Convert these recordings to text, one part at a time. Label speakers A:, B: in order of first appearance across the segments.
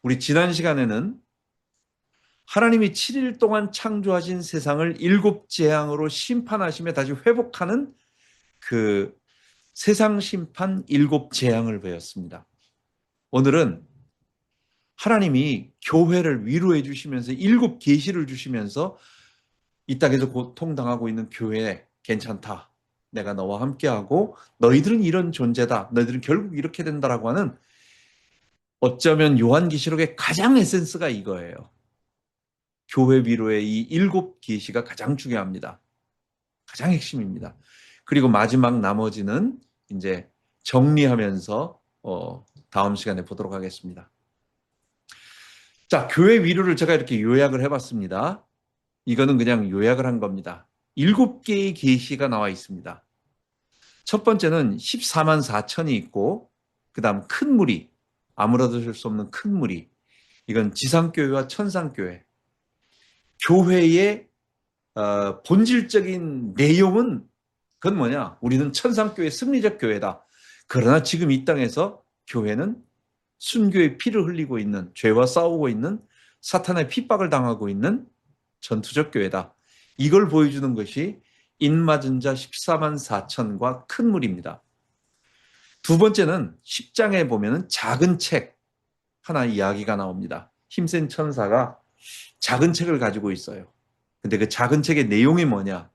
A: 우리 지난 시간에는 하나님이 7일 동안 창조하신 세상을 7재앙으로 심판하시며 다시 회복하는 그 세상 심판 7재앙을 배웠습니다. 오늘은 하나님이 교회를 위로해 주시면서 7계시를 주시면서 이 땅에서 고통당하고 있는 교회 괜찮다. 내가 너와 함께하고 너희들은 이런 존재다. 너희들은 결국 이렇게 된다라고 하는, 어쩌면 요한계시록의 가장 에센스가 이거예요. 교회 위로의 이 7계시가 가장 중요합니다. 가장 핵심입니다. 그리고 마지막 나머지는 이제 정리하면서 다음 시간에 보도록 하겠습니다. 자, 교회 위로를 제가 이렇게 요약을 해봤습니다. 이거는 그냥 요약을 한 겁니다. 7개의 계시가 나와 있습니다. 첫 번째는 14만 4천이 있고, 그 다음 큰 무리, 아무라도 수 없는 큰 무리, 이건 지상교회와 천상교회. 교회의 본질적인 내용은 그건 뭐냐? 우리는 천상교회 승리적 교회다. 그러나 지금 이 땅에서 교회는 순교의 피를 흘리고 있는, 죄와 싸우고 있는, 사탄의 핍박을 당하고 있는 전투적 교회다. 이걸 보여주는 것이 인맞은 자 14만 4천과 큰 물입니다. 두 번째는 10장에 보면 작은 책 하나 이야기가 나옵니다. 힘센 천사가 작은 책을 가지고 있어요. 근데 그 작은 책의 내용이 뭐냐?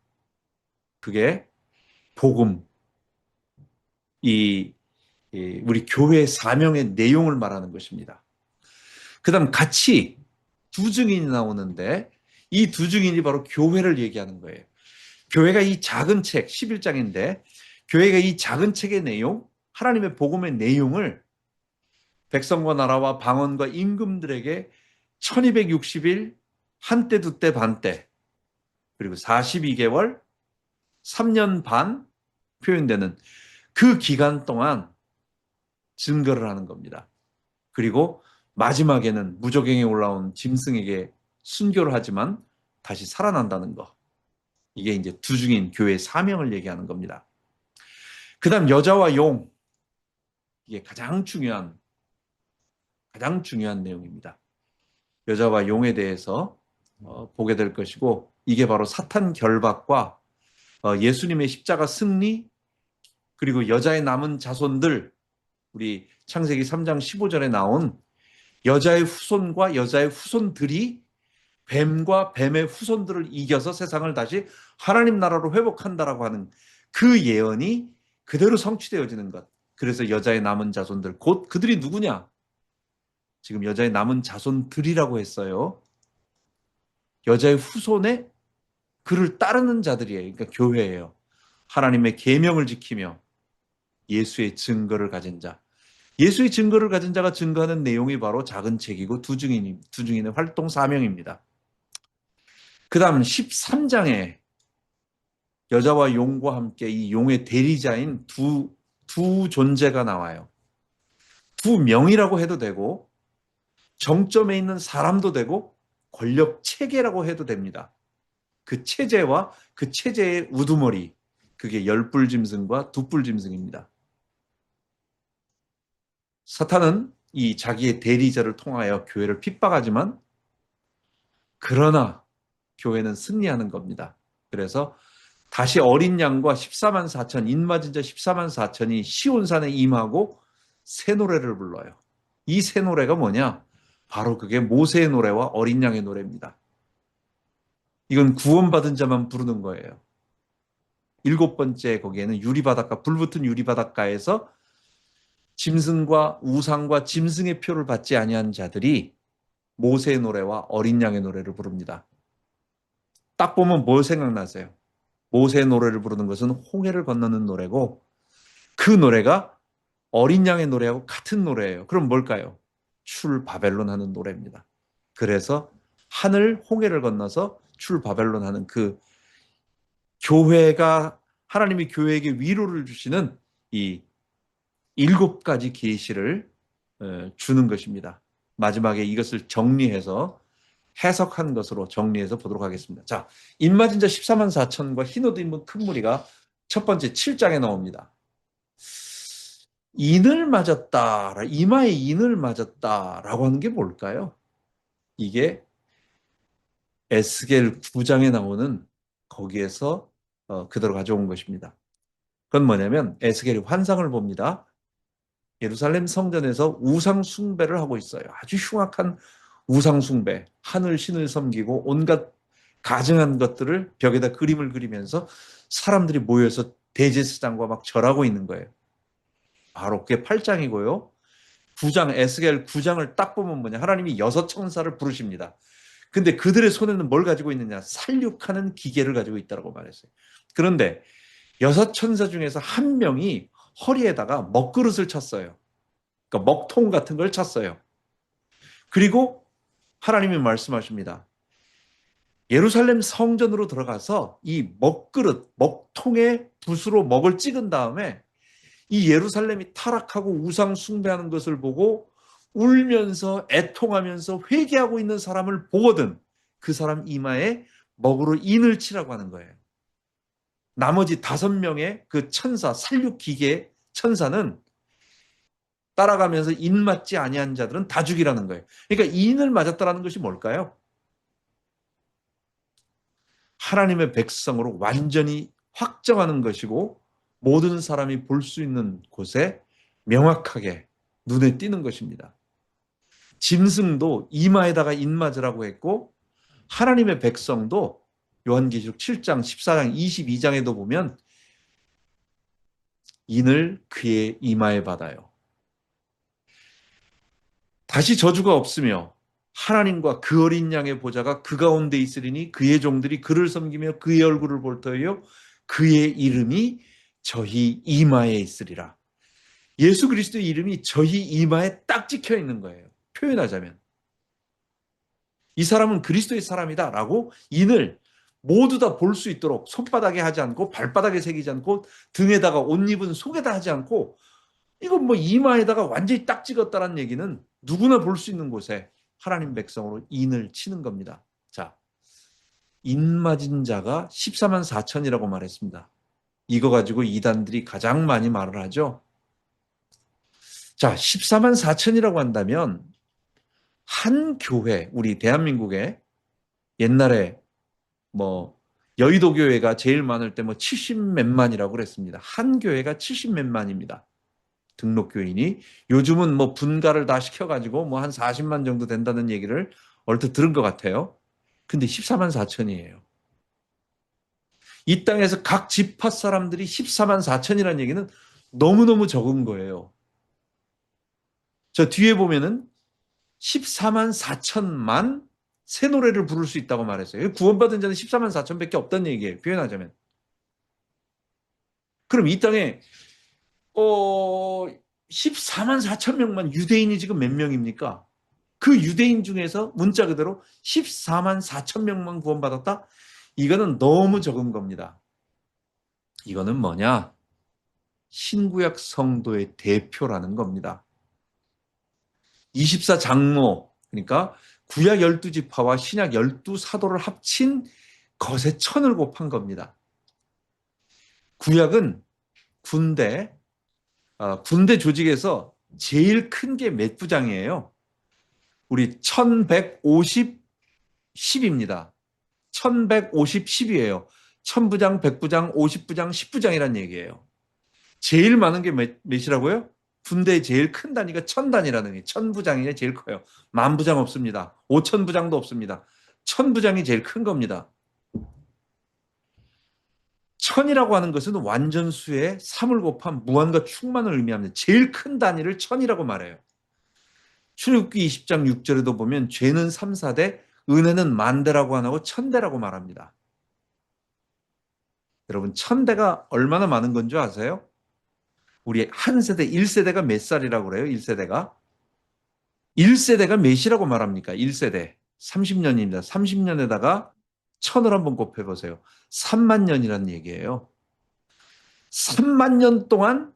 A: 그게 복음, 우리 교회의 사명의 내용을 말하는 것입니다. 그 다음 같이 두 증인이 나오는데, 이 두 증인이 바로 교회를 얘기하는 거예요. 교회가 이 작은 책, 11장인데, 교회가 이 작은 책의 내용, 하나님의 복음의 내용을 백성과 나라와 방언과 임금들에게 1260일, 한때 두때 반때, 그리고 42개월, 3년 반 표현되는 그 기간 동안 증거를 하는 겁니다. 그리고 마지막에는 무저갱에 올라온 짐승에게 순교를 하지만 다시 살아난다는 거. 이게 이제 두 증인 교회의 사명을 얘기하는 겁니다. 그 다음 여자와 용. 이게 가장 중요한 내용입니다. 여자와 용에 대해서 보게 될 것이고, 이게 바로 사탄 결박과 예수님의 십자가 승리, 그리고 여자의 남은 자손들, 우리 창세기 3장 15절에 나온 여자의 후손과 여자의 후손들이 뱀과 뱀의 후손들을 이겨서 세상을 다시 하나님 나라로 회복한다라고 하는 그 예언이 그대로 성취되어지는 것. 그래서 여자의 남은 자손들, 곧 그들이 누구냐? 지금 여자의 남은 자손들이라고 했어요. 여자의 후손에 그를 따르는 자들이에요. 그러니까 교회예요. 하나님의 계명을 지키며 예수의 증거를 가진 자. 예수의 증거를 가진 자가 증거하는 내용이 바로 작은 책이고 두 증인의 활동 사명입니다. 그 다음 13장에 여자와 용과 함께 이 용의 대리자인 두 존재가 나와요. 두 명이라고 해도 되고, 정점에 있는 사람도 되고, 권력 체계라고 해도 됩니다. 그 체제와 그 체제의 우두머리, 그게 열불짐승과 두뿔짐승입니다. 사탄은 이 자기의 대리자를 통하여 교회를 핍박하지만, 그러나 교회는 승리하는 겁니다. 그래서 다시 어린 양과 14만 4천, 인맞은 자 14만 4천이 시온산에 임하고 새 노래를 불러요. 이 새 노래가 뭐냐? 바로 그게 모세의 노래와 어린 양의 노래입니다. 이건 구원받은 자만 부르는 거예요. 7번째 거기에는 유리바닷가, 불붙은 유리바닷가에서 짐승과 우상과 짐승의 표를 받지 아니한 자들이 모세의 노래와 어린 양의 노래를 부릅니다. 딱 보면 뭘 생각나세요? 모세의 노래를 부르는 것은 홍해를 건너는 노래고, 그 노래가 어린 양의 노래하고 같은 노래예요. 그럼 뭘까요? 출 바벨론 하는 노래입니다. 그래서 하늘 홍해를 건너서 출 바벨론 하는 그 교회가, 하나님이 교회에게 위로를 주시는 이 7가지 계시를 주는 것입니다. 마지막에 이것을 정리해서 해석한 것으로 정리해서 보도록 하겠습니다. 자, 인맞은 자 14만 4천과 흰옷 입은 큰 무리가 첫 번째 7장에 나옵니다. 인을 맞았다, 이마에 인을 맞았다라고 하는 게 뭘까요? 이게 에스겔 9장에 나오는 거기에서 그대로 가져온 것입니다. 그건 뭐냐면 에스겔이 환상을 봅니다. 예루살렘 성전에서 우상 숭배를 하고 있어요. 아주 흉악한 우상 숭배, 하늘 신을 섬기고 온갖 가증한 것들을 벽에다 그림을 그리면서 사람들이 모여서 대제사장과 막 절하고 있는 거예요. 바로 그게 8장이고요. 9장, 에스겔 9장을 딱 보면 뭐냐, 하나님이 여섯 천사를 부르십니다. 근데 그들의 손에는 뭘 가지고 있느냐, 살육하는 기계를 가지고 있다고 말했어요. 그런데 여섯 천사 중에서 한 명이 허리에다가 먹그릇을 찼어요. 그러니까 먹통 같은 걸 찼어요. 그리고 하나님이 말씀하십니다. 예루살렘 성전으로 들어가서 이 먹그릇, 먹통에 붓으로 먹을 찍은 다음에 이 예루살렘이 타락하고 우상 숭배하는 것을 보고 울면서 애통하면서 회개하고 있는 사람을 보거든 그 사람 이마에 먹으로 인을 치라고 하는 거예요. 나머지 5명의 그 천사, 살육기계 천사는 따라가면서 인 맞지 아니한 자들은 다 죽이라는 거예요. 그러니까 인을 맞았다라는 것이 뭘까요? 하나님의 백성으로 완전히 확정하는 것이고 모든 사람이 볼 수 있는 곳에 명확하게 눈에 띄는 것입니다. 짐승도 이마에다가 인 맞으라고 했고 하나님의 백성도 요한계시록 7장, 14장, 22장에도 보면 인을 그의 이마에 받아요. 다시 저주가 없으며 하나님과 그 어린 양의 보좌가 그 가운데 있으리니 그의 종들이 그를 섬기며 그의 얼굴을 볼 터이요 그의 이름이 저희 이마에 있으리라. 예수 그리스도의 이름이 저희 이마에 딱 찍혀 있는 거예요. 표현하자면 이 사람은 그리스도의 사람이다라고 인을 모두 다 볼 수 있도록 손바닥에 하지 않고 발바닥에 새기지 않고 등에다가 옷 입은 속에다 하지 않고 이건 뭐 이마에다가 완전히 딱 찍었다는 얘기는 누구나 볼 수 있는 곳에 하나님 백성으로 인을 치는 겁니다. 자, 인 맞은 자가 14만 4천이라고 말했습니다. 이거 가지고 이단들이 가장 많이 말을 하죠. 자, 14만 4천이라고 한다면 한 교회, 우리 대한민국에 옛날에 뭐 여의도 교회가 제일 많을 때 뭐 70 몇만이라고 그랬습니다. 한 교회가 70 몇만입니다. 등록 교인이 요즘은 뭐 분가를 다 시켜가지고 뭐 한 40만 정도 된다는 얘기를 얼핏 들은 것 같아요. 근데 14만 4천이에요. 이 땅에서 각 지파 사람들이 14만 4천이라는 얘기는 너무너무 적은 거예요. 저 뒤에 보면은 14만 4천만 새 노래를 부를 수 있다고 말했어요. 구원받은 자는 14만 4천밖에 없다는 얘기예요. 표현하자면. 그럼 이 땅에 14만 4천 명만 유대인이 지금 몇 명입니까? 그 유대인 중에서 문자 그대로 14만 4천 명만 구원받았다? 이거는 너무 적은 겁니다. 이거는 뭐냐? 신구약 성도의 대표라는 겁니다. 24장로, 그러니까 구약 12지파와 신약 12사도를 합친 것의 천을 곱한 겁니다. 구약은 군대 조직에서 제일 큰 게 몇 부장이에요? 우리 1150, 10입니다. 1150, 10이에요. 1000부장, 100부장, 50부장, 10부장이란 얘기예요. 제일 많은 게 몇이라고요? 군대의 제일 큰 단위가 1000단위라는 게 1000부장이 제일 커요. 10,000부장 없습니다. 5000부장도 없습니다. 1000부장이 제일 큰 겁니다. 1000이라고 하는 것은 완전수의 3을 곱한 무한과 충만을 의미합니다. 제일 큰 단위를 1000이라고 말해요. 출애굽기 20장 6절에도 보면 죄는 3, 4대, 은혜는 만대라고 안 하고 1000대라고 말합니다. 여러분 1000대가 얼마나 많은 건 줄 아세요? 우리 한 세대 1세대가 몇 살이라고 그래요? 1세대가 1세대가 몇이라고 말합니까? 1세대 30년입니다. 30년에다가 1000을 한번 곱해보세요. 3만 년이라는 얘기예요. 3만 년 동안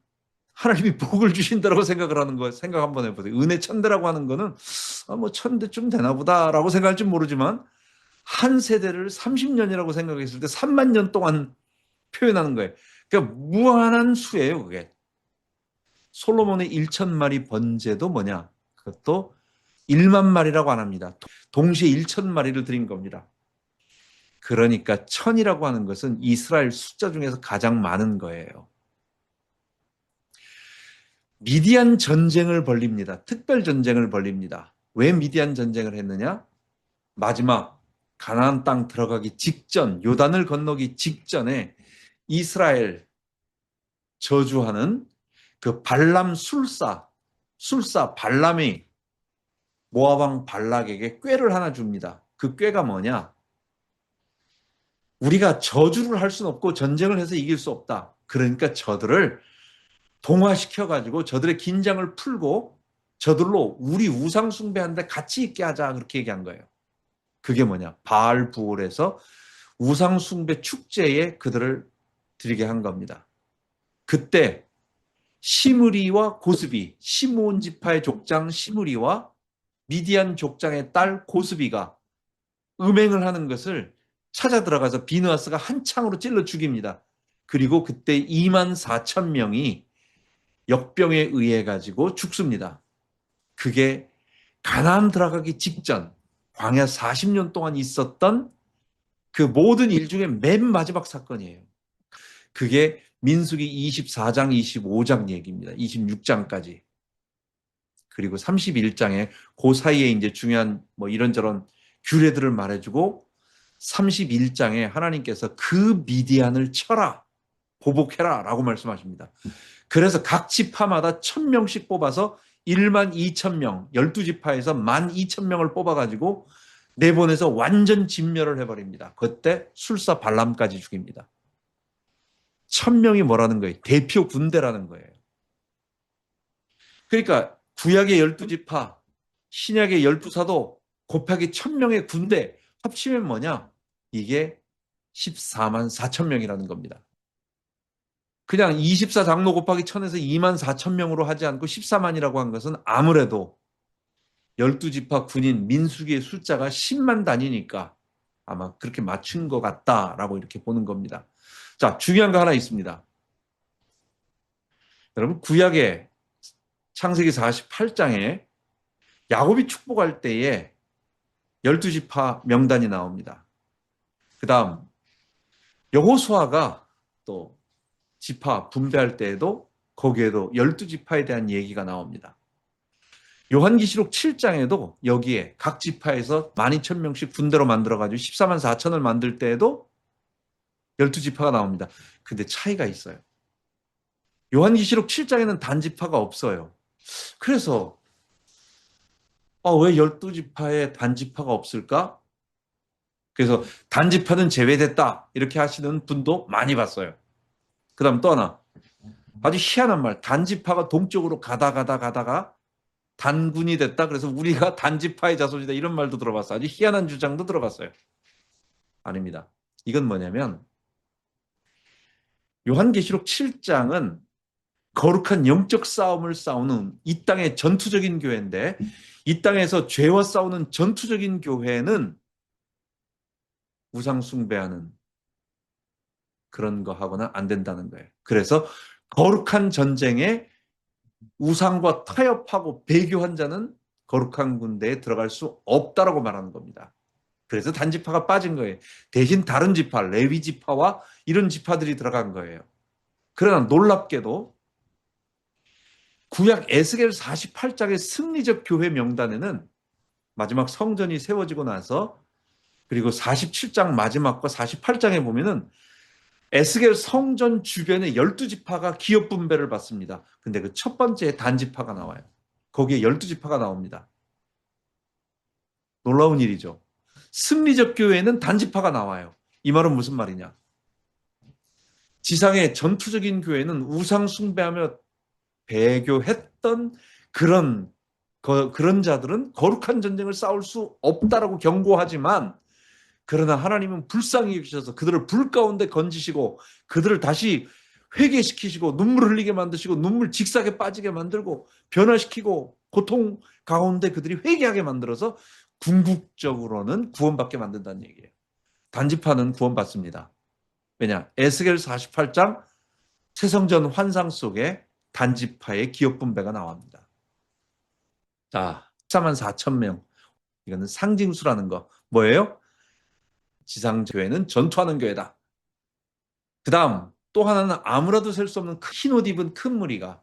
A: 하나님이 복을 주신다고 생각을 하는 거 생각 한번 해보세요. 은혜 천대라고 하는 거는 뭐 천대쯤 되나 보다라고 생각할지 모르지만 한 세대를 30년이라고 생각했을 때 3만 년 동안 표현하는 거예요. 그러니까 무한한 수예요, 그게. 솔로몬의 1,000마리 번제도 뭐냐? 그것도 1만 마리라고 안 합니다. 동시에 1,000마리를 드린 겁니다. 그러니까 1,000이라고 하는 것은 이스라엘 숫자 중에서 가장 많은 거예요. 미디안 전쟁을 벌립니다. 특별 전쟁을 벌립니다. 왜 미디안 전쟁을 했느냐? 마지막 가나안 땅 들어가기 직전, 요단을 건너기 직전에 이스라엘 저주하는 그 발람 술사 발람이 모압 왕 발락에게 꾀를 하나 줍니다. 그 꾀가 뭐냐? 우리가 저주를 할 수는 없고 전쟁을 해서 이길 수 없다. 그러니까 저들을 동화시켜가지고 저들의 긴장을 풀고 저들로 우리 우상 숭배하는데 같이 있게 하자. 그렇게 얘기한 거예요. 그게 뭐냐? 바알 부올에서 우상 숭배 축제에 그들을 드리게 한 겁니다. 그때 시므리와 고스비, 시므온 지파의 족장 시므리와 미디안 족장의 딸 고스비가 음행을 하는 것을 찾아 들어가서 비느하스가 한 창으로 찔러 죽입니다. 그리고 그때 24,000명이 역병에 의해 가지고 죽습니다. 그게 가나안 들어가기 직전 광야 40년 동안 있었던 그 모든 일 중에 맨 마지막 사건이에요. 그게 민수기 24장, 25장 얘기입니다. 26장까지. 그리고 31장에 그 사이에 이제 중요한 뭐 이런저런 규례들을 말해주고 31장에 하나님께서 그 미디안을 쳐라, 보복해라 라고 말씀하십니다. 그래서 각 지파마다 1,000명씩 뽑아서 12,000명, 12지파에서 12,000명을 뽑아가지고 내보내서 완전 진멸을 해버립니다. 그때 술사 발람까지 죽입니다. 1,000명이 뭐라는 거예요? 대표 군대라는 거예요. 그러니까 구약의 12지파, 신약의 12사도 곱하기 1,000명의 군대 합치면 뭐냐? 이게 14만 4천 명이라는 겁니다. 그냥 24장로 곱하기 1,000에서 2만 4천 명으로 하지 않고 14만이라고 한 것은 아무래도 12지파 군인 민수기의 숫자가 10만 단위니까 아마 그렇게 맞춘 것 같다라고 이렇게 보는 겁니다. 자, 중요한 거 하나 있습니다. 여러분, 구약의 창세기 48장에 야곱이 축복할 때에 12지파 명단이 나옵니다. 그 다음 여호수아가 또 지파 분배할 때에도 거기에도 12지파에 대한 얘기가 나옵니다. 요한계시록 7장에도 여기에 각 지파에서 12,000명씩 군대로 만들어가지고 14만 4천을 만들 때에도 12지파가 나옵니다. 근데 차이가 있어요. 요한계시록 7장에는 단지파가 없어요. 그래서 왜 12지파에 단지파가 없을까? 그래서 단지파는 제외됐다 이렇게 하시는 분도 많이 봤어요. 그 다음 또 하나 아주 희한한 말, 단지파가 동쪽으로 가다가 단군이 됐다. 그래서 우리가 단지파의 자손이다. 이런 말도 들어봤어요. 아주 희한한 주장도 들어봤어요. 아닙니다. 이건 뭐냐면 요한계시록 7장은 거룩한 영적 싸움을 싸우는 이 땅의 전투적인 교회인데 이 땅에서 죄와 싸우는 전투적인 교회는 우상 숭배하는 그런 거 하거나 안 된다는 거예요. 그래서 거룩한 전쟁에 우상과 타협하고 배교한 자는 거룩한 군대에 들어갈 수 없다라고 말하는 겁니다. 그래서 단지파가 빠진 거예요. 대신 다른 지파, 레위 지파와 이런 지파들이 들어간 거예요. 그러나 놀랍게도 구약 에스겔 48장의 승리적 교회 명단에는 마지막 성전이 세워지고 나서 그리고 47장 마지막과 48장에 보면은 에스겔 성전 주변에 12지파가 기업 분배를 받습니다. 근데 그 첫 번째 단지파가 나와요. 거기에 12지파가 나옵니다. 놀라운 일이죠. 승리적 교회에는 단지파가 나와요. 이 말은 무슨 말이냐? 지상의 전투적인 교회는 우상 숭배하며 배교했던 그런 자들은 거룩한 전쟁을 싸울 수 없다라고 경고하지만 그러나 하나님은 불쌍히 여기셔서 그들을 불 가운데 건지시고 그들을 다시 회개시키시고 눈물 흘리게 만드시고 눈물 직사게 빠지게 만들고 변화시키고 고통 가운데 그들이 회개하게 만들어서 궁극적으로는 구원받게 만든다는 얘기예요. 단지파는 구원받습니다. 왜냐? 에스겔 48장 새성전 환상 속에 단지파의 기업 분배가 나옵니다. 자, 14만 4천 명. 이거는 상징수라는 거. 뭐예요? 지상교회는 전투하는 교회다. 그 다음 또 하나는 아무라도 셀 수 없는 흰 옷 입은 큰 무리가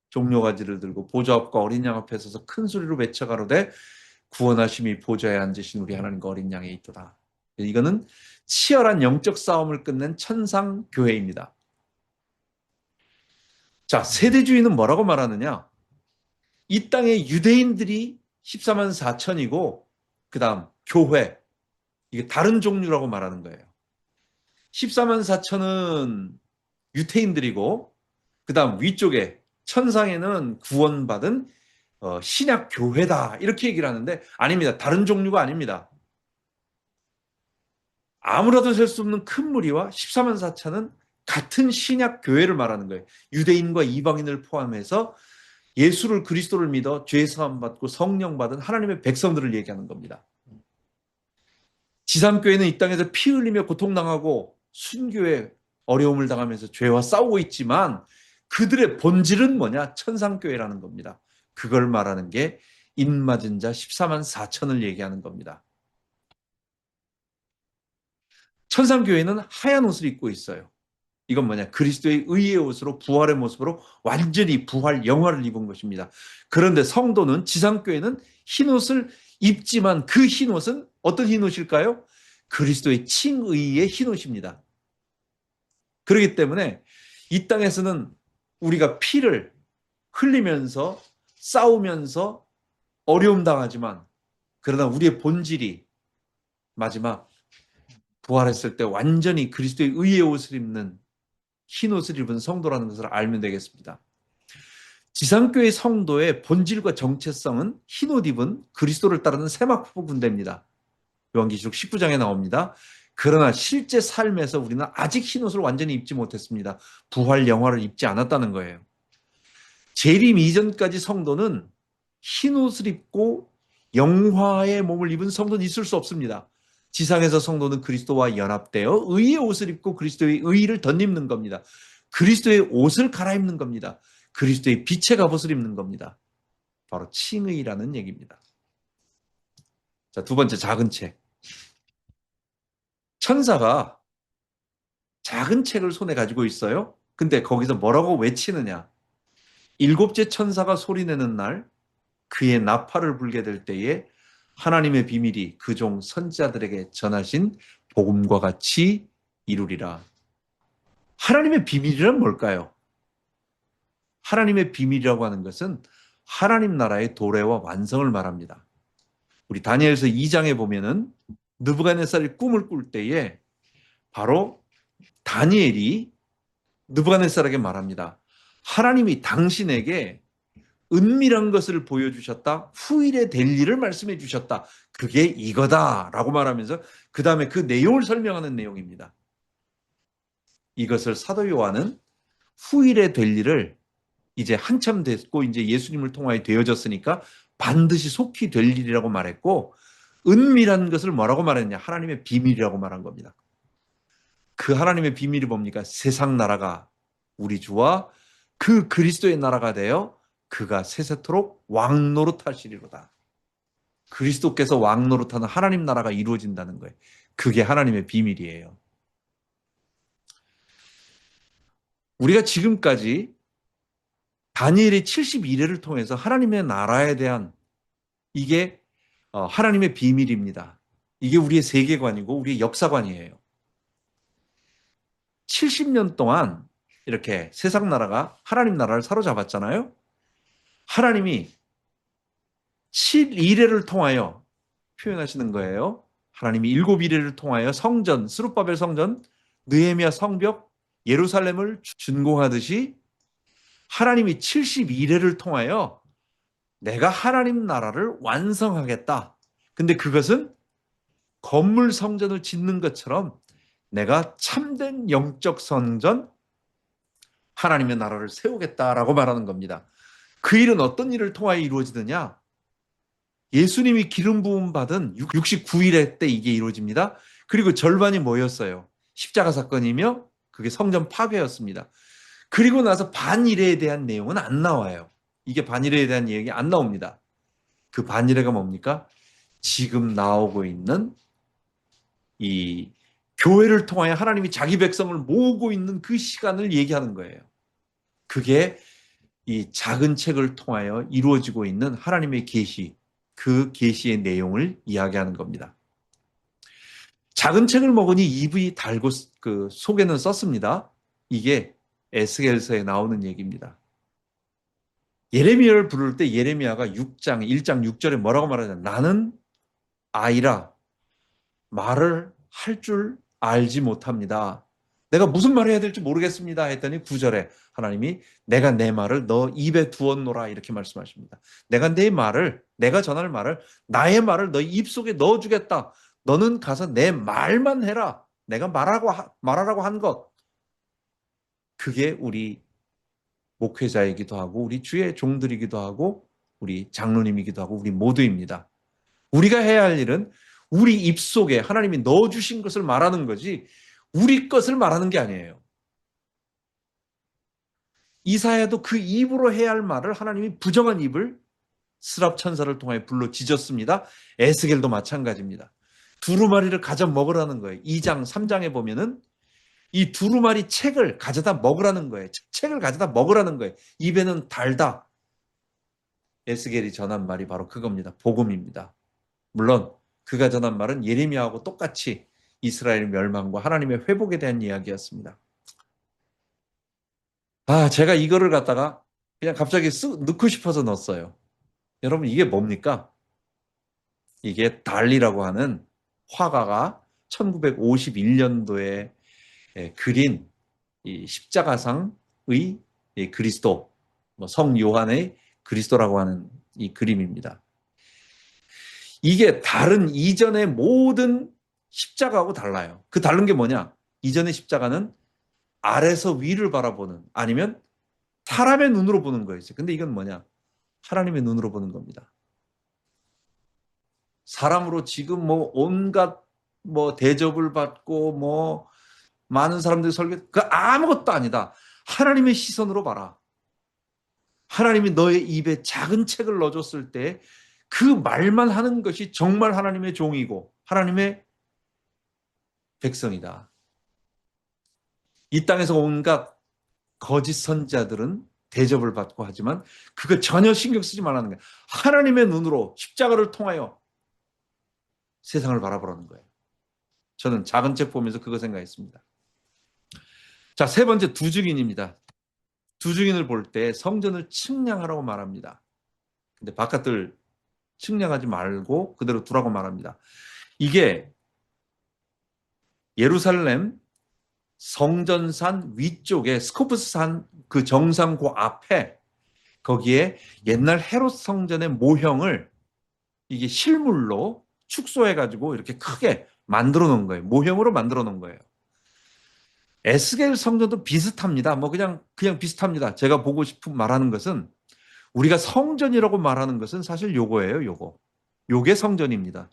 A: 종려가지를 들고 보좌 앞과 어린 양 앞에 서서 큰 소리로 외쳐가로되 구원하심이 보좌에 앉으신 우리 하나님과 어린 양에 있도다. 이거는 치열한 영적 싸움을 끝낸 천상교회입니다. 자, 세대주의는 뭐라고 말하느냐? 이 땅의 유대인들이 14만 4천이고 그 다음 교회, 이게 다른 종류라고 말하는 거예요. 14만 4천은 유태인들이고 그 다음 위쪽에 천상에는 구원받은 신약 교회다 이렇게 얘기를 하는데 아닙니다. 다른 종류가 아닙니다. 아무라도 셀 수 없는 큰 무리와 14만 4천은 같은 신약 교회를 말하는 거예요. 유대인과 이방인을 포함해서 예수를 그리스도를 믿어 죄 사함 받고 성령 받은 하나님의 백성들을 얘기하는 겁니다. 지상교회는 이 땅에서 피 흘리며 고통당하고 순교에 어려움을 당하면서 죄와 싸우고 있지만 그들의 본질은 뭐냐? 천상교회라는 겁니다. 그걸 말하는 게 인맞은 자 14만 4천을 얘기하는 겁니다. 천상교회는 하얀 옷을 입고 있어요. 이건 뭐냐? 그리스도의 의의 옷으로 부활의 모습으로 완전히 부활 영화를 입은 것입니다. 그런데 성도는 지상교회는 흰 옷을 입지만 그 흰 옷은 어떤 흰 옷일까요? 그리스도의 칭의의 흰 옷입니다. 그렇기 때문에 이 땅에서는 우리가 피를 흘리면서 싸우면서 어려움 당하지만 그러나 우리의 본질이 마지막 부활했을 때 완전히 그리스도의 의의 옷을 입는 흰 옷을 입은 성도라는 것을 알면 되겠습니다. 지상교회 성도의 본질과 정체성은 흰 옷 입은 그리스도를 따르는 세마포 군대입니다. 요한계시록 19장에 나옵니다. 그러나 실제 삶에서 우리는 아직 흰 옷을 완전히 입지 못했습니다. 부활 영화를 입지 않았다는 거예요. 재림 이전까지 성도는 흰 옷을 입고 영화의 몸을 입은 성도는 있을 수 없습니다. 지상에서 성도는 그리스도와 연합되어 의의 옷을 입고 그리스도의 의의를 덧입는 겁니다. 그리스도의 옷을 갈아입는 겁니다. 그리스도의 빛의 갑옷을 입는 겁니다. 바로 칭의라는 얘기입니다. 자, 두 번째 작은 책. 천사가 작은 책을 손에 가지고 있어요. 근데 거기서 뭐라고 외치느냐? 일곱째 천사가 소리내는 날 그의 나팔을 불게 될 때에 하나님의 비밀이 그 종 선지자들에게 전하신 복음과 같이 이루리라. 하나님의 비밀이란 뭘까요? 하나님의 비밀이라고 하는 것은 하나님 나라의 도래와 완성을 말합니다. 우리 다니엘서 2장에 보면은 느부갓네살이 꿈을 꿀 때에 바로 다니엘이 느부갓네살에게 말합니다. 하나님이 당신에게 은밀한 것을 보여주셨다. 후일에 될 일을 말씀해 주셨다. 그게 이거다라고 말하면서 그 다음에 그 내용을 설명하는 내용입니다. 이것을 사도 요한은 후일에 될 일을 이제 한참 됐고 이제 예수님을 통하여 되어졌으니까 반드시 속히 될 일이라고 말했고 은밀한 것을 뭐라고 말했냐? 하나님의 비밀이라고 말한 겁니다. 그 하나님의 비밀이 뭡니까? 세상 나라가 우리 주와 그 그리스도의 나라가 되어 그가 세세토록 왕노릇하시리로다. 그리스도께서 왕노릇하는 하나님 나라가 이루어진다는 거예요. 그게 하나님의 비밀이에요. 우리가 지금까지 다니엘의 72회를 통해서 하나님의 나라에 대한 이게 하나님의 비밀입니다. 이게 우리의 세계관이고 우리의 역사관이에요. 70년 동안 이렇게 세상 나라가 하나님 나라를 사로잡았잖아요. 하나님이 7이레를 통하여 표현하시는 거예요. 하나님이 7이레를 통하여 성전, 스룹바벨 성전, 느헤미야 성벽, 예루살렘을 준공하듯이 하나님이 72회를 통하여 내가 하나님 나라를 완성하겠다. 근데 그것은 건물 성전을 짓는 것처럼 내가 참된 영적 성전, 하나님의 나라를 세우겠다라고 말하는 겁니다. 그 일은 어떤 일을 통하여 이루어지느냐? 예수님이 기름 부음 받은 69일에 때 이게 이루어집니다. 그리고 절반이 뭐였어요? 십자가 사건이며 그게 성전 파괴였습니다. 그리고 나서 반일회에 대한 내용은 안 나와요. 이게 반일회에 대한 얘기 안 나옵니다. 그 반일회가 뭡니까? 지금 나오고 있는 이 교회를 통하여 하나님이 자기 백성을 모으고 있는 그 시간을 얘기하는 거예요. 그게 이 작은 책을 통하여 이루어지고 있는 하나님의 계시, 그 계시의 내용을 이야기하는 겁니다. 작은 책을 먹으니 입이 달고 그 속에는 썼습니다. 이게 에스겔서에 나오는 얘기입니다. 예레미야를 부를 때 예레미야가 6장 1장 6절에 뭐라고 말하냐? 나는 아이라 말을 할 줄 알지 못합니다. 내가 무슨 말을 해야 될지 모르겠습니다. 했더니 9절에 하나님이 내가 내 말을 너 입에 두었노라 이렇게 말씀하십니다. 내가 내 말을, 내가 전할 말을, 나의 말을 너 입속에 넣어주겠다. 너는 가서 내 말만 해라. 내가 말하라고 한 것. 그게 우리 목회자이기도 하고 우리 주의 종들이기도 하고 우리 장로님이기도 하고 우리 모두입니다. 우리가 해야 할 일은 우리 입속에 하나님이 넣어주신 것을 말하는 거지 우리 것을 말하는 게 아니에요. 이사야도 그 입으로 해야 할 말을 하나님이 부정한 입을 스랍 천사를 통해 불러 지졌습니다. 에스겔도 마찬가지입니다. 두루마리를 가져 먹으라는 거예요. 2장, 3장에 보면은 이 두루마리 책을 가져다 먹으라는 거예요. 책을 가져다 먹으라는 거예요. 입에는 달다. 에스겔이 전한 말이 바로 그겁니다. 복음입니다. 물론 그가 전한 말은 예레미야하고 똑같이 이스라엘 멸망과 하나님의 회복에 대한 이야기였습니다. 제가 이거를 갖다가 그냥 갑자기 쓱 넣고 싶어서 넣었어요. 여러분 이게 뭡니까? 이게 달리라고 하는 화가가 1951년도에 그린 이 십자가상의 그리스도, 성 요한의 그리스도라고 하는 이 그림입니다. 이게 다른 이전의 모든 십자가하고 달라요. 그 다른 게 뭐냐? 이전의 십자가는 아래서 위를 바라보는 아니면 사람의 눈으로 보는 거였어요. 근데 이건 뭐냐? 하나님의 눈으로 보는 겁니다. 사람으로 지금 온갖 대접을 받고 많은 사람들이 설교 그 아무것도 아니다. 하나님의 시선으로 봐라. 하나님이 너의 입에 작은 책을 넣어줬을 때 그 말만 하는 것이 정말 하나님의 종이고 하나님의 백성이다. 이 땅에서 온갖 거짓 선자들은 대접을 받고 하지만 그거 전혀 신경 쓰지 말라는 거예요. 하나님의 눈으로 십자가를 통하여 세상을 바라보라는 거예요. 저는 작은 책 보면서 그거 생각했습니다. 자, 세 번째 두증인입니다. 두증인을 볼 때 성전을 측량하라고 말합니다. 근데 바깥을 측량하지 말고 그대로 두라고 말합니다. 이게 예루살렘 성전산 위쪽에 스코프스산 그 정상고 앞에 거기에 옛날 헤롯 성전의 모형을 이게 실물로 축소해가지고 이렇게 크게 만들어 놓은 거예요. 모형으로 만들어 놓은 거예요. 에스겔 성전도 비슷합니다. 그냥 비슷합니다. 제가 보고 싶은 말하는 것은 우리가 성전이라고 말하는 것은 사실 요거예요. 요게 성전입니다.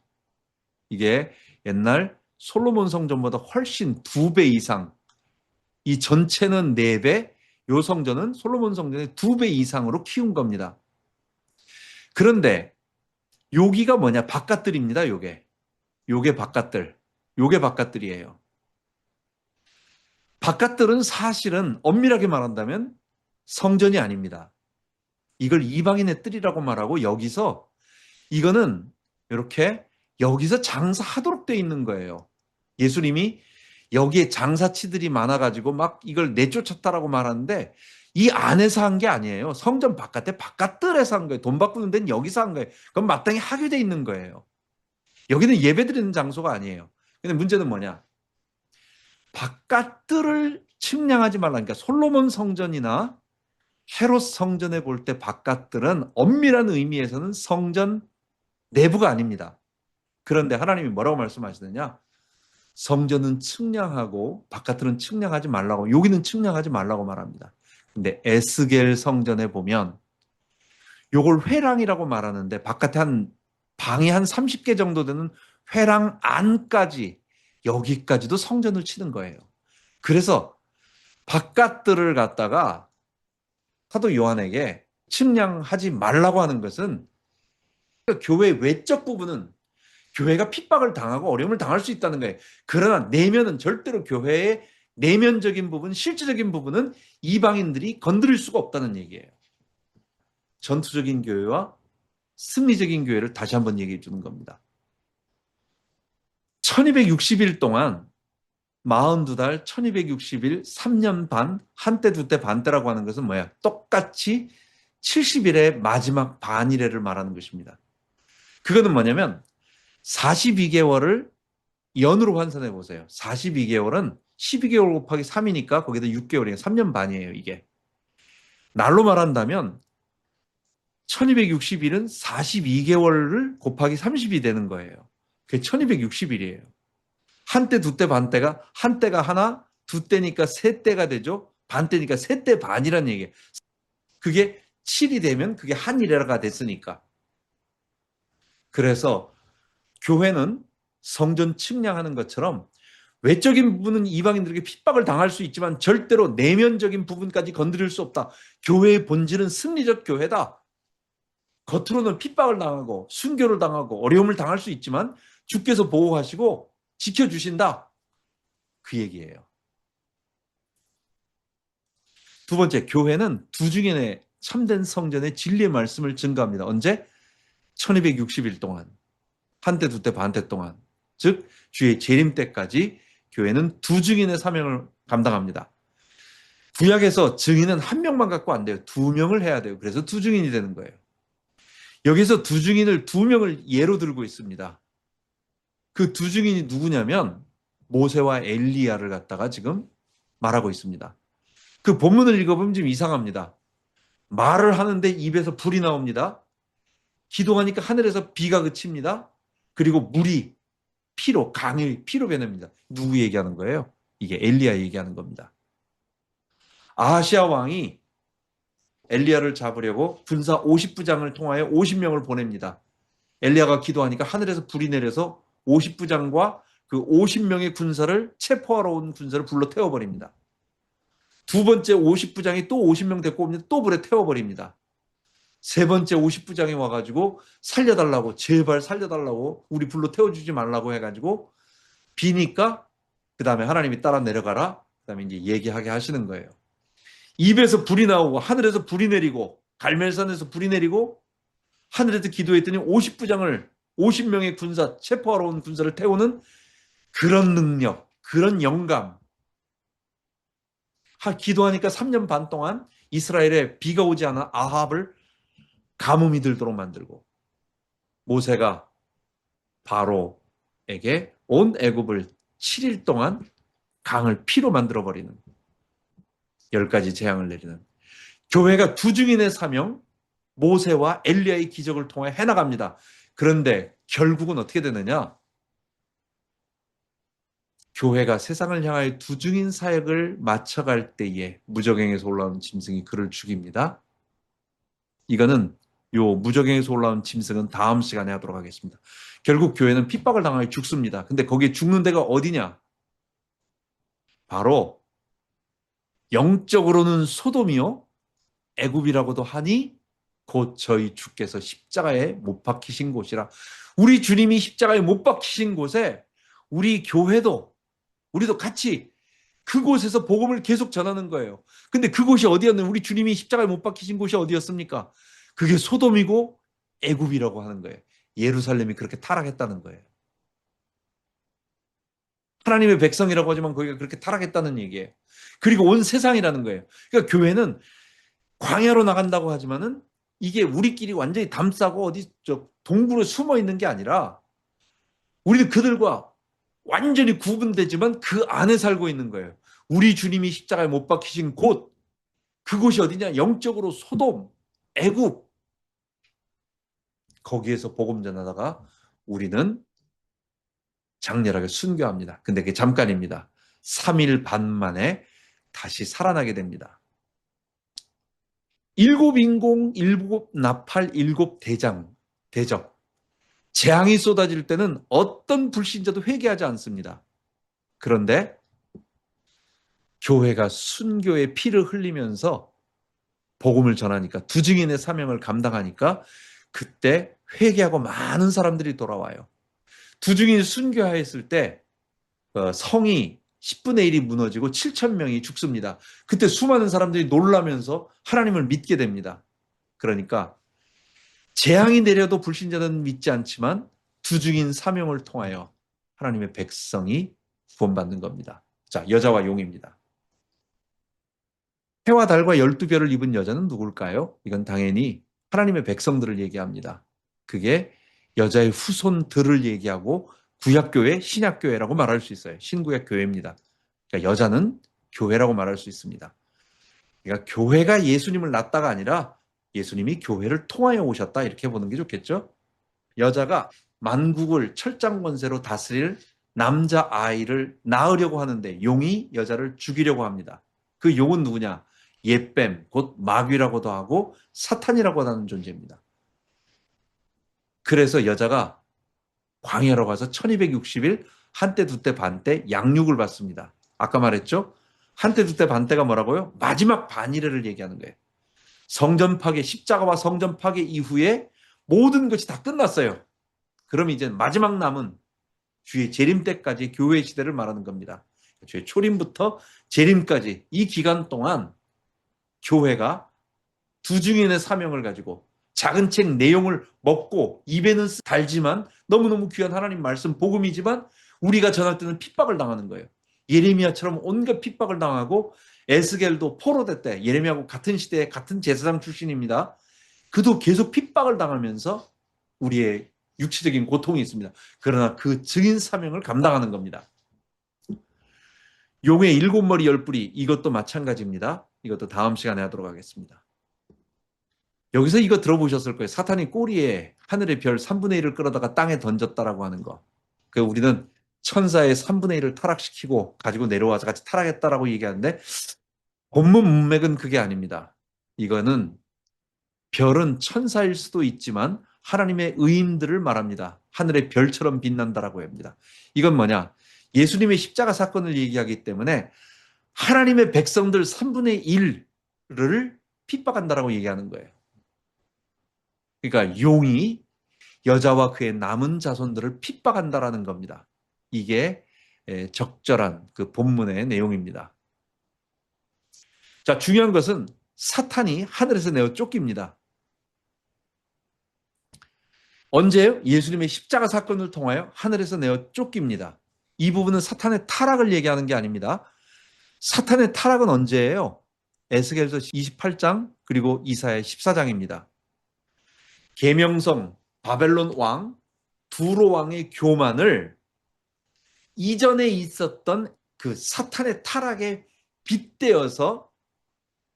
A: 이게 옛날 솔로몬 성전보다 훨씬 2배 이상, 이 전체는 4배, 요 성전은 솔로몬 성전의 2배 이상으로 키운 겁니다. 그런데 여기가 뭐냐? 바깥들입니다. 요게 바깥들. 요게 바깥들이에요. 바깥들은 사실은 엄밀하게 말한다면 성전이 아닙니다. 이걸 이방인의 뜰이라고 말하고 여기서 이거는 이렇게 여기서 장사하도록 돼 있는 거예요. 예수님이 여기에 장사치들이 많아가지고 막 이걸 내쫓았다라고 말하는데 이 안에서 한 게 아니에요. 성전 바깥에 바깥들에서 한 거예요. 돈 바꾸는 데는 여기서 한 거예요. 그건 마땅히 하게 돼 있는 거예요. 여기는 예배드리는 장소가 아니에요. 근데 문제는 뭐냐? 바깥들을 측량하지 말라니까. 솔로몬 성전이나 헤롯 성전에 볼 때 바깥들은 엄밀한 의미에서는 성전 내부가 아닙니다. 그런데 하나님이 뭐라고 말씀하시느냐? 성전은 측량하고 바깥들은 측량하지 말라고, 여기는 측량하지 말라고 말합니다. 근데 에스겔 성전에 보면 요걸 회랑이라고 말하는데 바깥에 방이 한 30개 정도 되는 회랑 안까지 여기까지도 성전을 치는 거예요. 그래서 바깥들을 갖다가 사도 요한에게 측량하지 말라고 하는 것은 교회 외적 부분은 교회가 핍박을 당하고 어려움을 당할 수 있다는 거예요. 그러나 내면은 절대로 교회의 내면적인 부분, 실질적인 부분은 이방인들이 건드릴 수가 없다는 얘기예요. 전투적인 교회와 승리적인 교회를 다시 한번 얘기해 주는 겁니다. 1260일 동안 42달, 1260일, 3년 반, 한때, 두때, 반때라고 하는 것은 뭐야? 똑같이 70일의 마지막 반일회를 말하는 것입니다. 그거는 뭐냐면 42개월을 연으로 환산해 보세요. 42개월은 12개월 곱하기 3이니까 거기다 6개월이에요. 3년 반이에요, 이게. 날로 말한다면 1260일은 42개월을 곱하기 30이 되는 거예요. 그게 1260일이에요. 한때, 두때, 반때가 한때가 하나, 두때니까 세때가 되죠. 반때니까 세때 반이란 얘기예요. 그게 7이 되면 그게 한일회가 됐으니까. 그래서 교회는 성전 측량하는 것처럼 외적인 부분은 이방인들에게 핍박을 당할 수 있지만 절대로 내면적인 부분까지 건드릴 수 없다. 교회의 본질은 승리적 교회다. 겉으로는 핍박을 당하고 순교를 당하고 어려움을 당할 수 있지만 주께서 보호하시고 지켜주신다. 그 얘기예요. 두 번째, 교회는 두중인의 참된 성전의 진리의 말씀을 증거합니다. 언제? 1260일 동안. 한때, 두때, 반때 동안. 즉 주의 재림 때까지 교회는 두 증인의 사명을 감당합니다. 구약에서 증인은 한 명만 갖고 안 돼요. 두 명을 해야 돼요. 그래서 두 증인이 되는 거예요. 여기서 두 증인을 두 명을 예로 들고 있습니다. 그 두 증인이 누구냐면 모세와 엘리야를 갖다가 지금 말하고 있습니다. 그 본문을 읽어보면 좀 이상합니다. 말을 하는데 입에서 불이 나옵니다. 기도하니까 하늘에서 비가 그칩니다. 그리고 물이 피로, 강의 피로 변합니다. 누구 얘기하는 거예요? 이게 엘리야 얘기하는 겁니다. 아하시아 왕이 엘리야를 잡으려고 군사 50부장을 통하여 50명을 보냅니다. 엘리야가 기도하니까 하늘에서 불이 내려서 50부장과 그 50명의 군사를 체포하러 온 군사를 불러 태워버립니다. 두 번째 50부장이 또 50명 데리고 옵니다. 또 불에 태워버립니다. 세 번째 50부장이 와가지고 살려달라고, 제발 살려달라고, 우리 불로 태워주지 말라고 해가지고 비니까 그 다음에 하나님이 따라 내려가라. 그 다음에 이제 얘기하게 하시는 거예요. 입에서 불이 나오고 하늘에서 불이 내리고 갈멜산에서 불이 내리고 하늘에서 기도했더니 50부장을 50명의 군사, 체포하러 온 군사를 태우는 그런 능력, 그런 영감. 기도하니까 3년 반 동안 이스라엘에 비가 오지 않아 아합을 가뭄이 들도록 만들고 모세가 바로에게 온 애굽을 7일 동안 강을 피로 만들어버리는 10가지 재앙을 내리는 교회가 두 증인의 사명 모세와 엘리야의 기적을 통해 해나갑니다. 그런데 결국은 어떻게 되느냐? 교회가 세상을 향하여 두 증인 사역을 마쳐갈 때에 무저갱에서 올라온 짐승이 그를 죽입니다. 이거는 요 무저갱에서 올라온 짐승은 다음 시간에 하도록 하겠습니다. 결국 교회는 핍박을 당하여 죽습니다. 근데 거기에 죽는 데가 어디냐? 바로 영적으로는 소돔이요 애굽이라고도 하니 곧 저희 주께서 십자가에 못 박히신 곳이라. 우리 주님이 십자가에 못 박히신 곳에 우리 교회도 우리도 같이 그곳에서 복음을 계속 전하는 거예요. 근데 그곳이 어디였나요? 우리 주님이 십자가에 못 박히신 곳이 어디였습니까? 그게 소돔이고 애굽이라고 하는 거예요. 예루살렘이 그렇게 타락했다는 거예요. 하나님의 백성이라고 하지만 거기가 그렇게 타락했다는 얘기예요. 그리고 온 세상이라는 거예요. 그러니까 교회는 광야로 나간다고 하지만은 이게 우리끼리 완전히 담싸고 어디 동굴에 숨어 있는 게 아니라 우리는 그들과 완전히 구분되지만 그 안에 살고 있는 거예요. 우리 주님이 십자가에 못 박히신 곳, 그곳이 어디냐? 영적으로 소돔, 애굽. 거기에서 복음 전하다가 우리는 장렬하게 순교합니다. 근데 그게 잠깐입니다. 3일 반 만에 다시 살아나게 됩니다. 일곱 인공, 일곱 나팔, 일곱 대적. 재앙이 쏟아질 때는 어떤 불신자도 회개하지 않습니다. 그런데 교회가 순교의 피를 흘리면서 복음을 전하니까, 두 증인의 사명을 감당하니까 그때 회개하고 많은 사람들이 돌아와요. 두 증인이 순교하였을 때 성이 10분의 1이 무너지고 7천 명이 죽습니다. 그때 수많은 사람들이 놀라면서 하나님을 믿게 됩니다. 그러니까 재앙이 내려도 불신자는 믿지 않지만 두 증인 사명을 통하여 하나님의 백성이 구원받는 겁니다. 자, 여자와 용입니다. 해와 달과 12별을 입은 여자는 누굴까요? 이건 당연히 하나님의 백성들을 얘기합니다. 그게 여자의 후손들을 얘기하고 구약교회, 신약교회라고 말할 수 있어요. 신구약 교회입니다. 그러니까 여자는 교회라고 말할 수 있습니다. 그러니까 교회가 예수님을 낳다가 아니라 예수님이 교회를 통하여 오셨다, 이렇게 보는 게 좋겠죠? 여자가 만국을 철장 권세로 다스릴 남자 아이를 낳으려고 하는데 용이 여자를 죽이려고 합니다. 그 용은 누구냐? 옛뱀, 곧 마귀라고도 하고 사탄이라고 하는 존재입니다. 그래서 여자가 광야로 가서 1260일 한때 두때 반때 양육을 받습니다. 아까 말했죠? 한때 두때 반때가 뭐라고요? 마지막 반이래를 얘기하는 거예요. 성전 파괴, 십자가와 성전 파괴 이후에 모든 것이 다 끝났어요. 그럼 이제 마지막 남은 주의 재림 때까지 교회 시대를 말하는 겁니다. 주의 초림부터 재림까지 이 기간 동안 교회가 두 증인의 사명을 가지고 작은 책 내용을 먹고 입에는 달지만 너무너무 귀한 하나님 말씀 복음이지만 우리가 전할 때는 핍박을 당하는 거예요. 예레미야처럼 온갖 핍박을 당하고, 에스겔도 포로대 때 예레미야하고 같은 시대에 같은 제사장 출신입니다. 그도 계속 핍박을 당하면서 우리의 육체적인 고통이 있습니다. 그러나 그 증인 사명을 감당하는 겁니다. 용의 7머리 10뿌리, 이것도 마찬가지입니다. 이것도 다음 시간에 하도록 하겠습니다. 여기서 이거 들어보셨을 거예요. 사탄이 꼬리에 하늘의 별 3분의 1을 끌어다가 땅에 던졌다라고 하는 거. 그 우리는 천사의 3분의 1을 타락시키고 가지고 내려와서 같이 타락했다라고 얘기하는데, 본문 문맥은 그게 아닙니다. 이거는 별은 천사일 수도 있지만 하나님의 의인들을 말합니다. 하늘의 별처럼 빛난다라고 합니다. 이건 뭐냐? 예수님의 십자가 사건을 얘기하기 때문에 하나님의 백성들 3분의 1을 핍박한다라고 얘기하는 거예요. 그러니까 용이 여자와 그의 남은 자손들을 핍박한다라는 겁니다. 이게 적절한 그 본문의 내용입니다. 자, 중요한 것은 사탄이 하늘에서 내어 쫓깁니다. 언제요? 예수님의 십자가 사건을 통하여 하늘에서 내어 쫓깁니다. 이 부분은 사탄의 타락을 얘기하는 게 아닙니다. 사탄의 타락은 언제예요? 에스겔서 28장 그리고 이사야 14장입니다. 계명성 바벨론 왕 두로 왕의 교만을 이전에 있었던 그 사탄의 타락에 빗대어서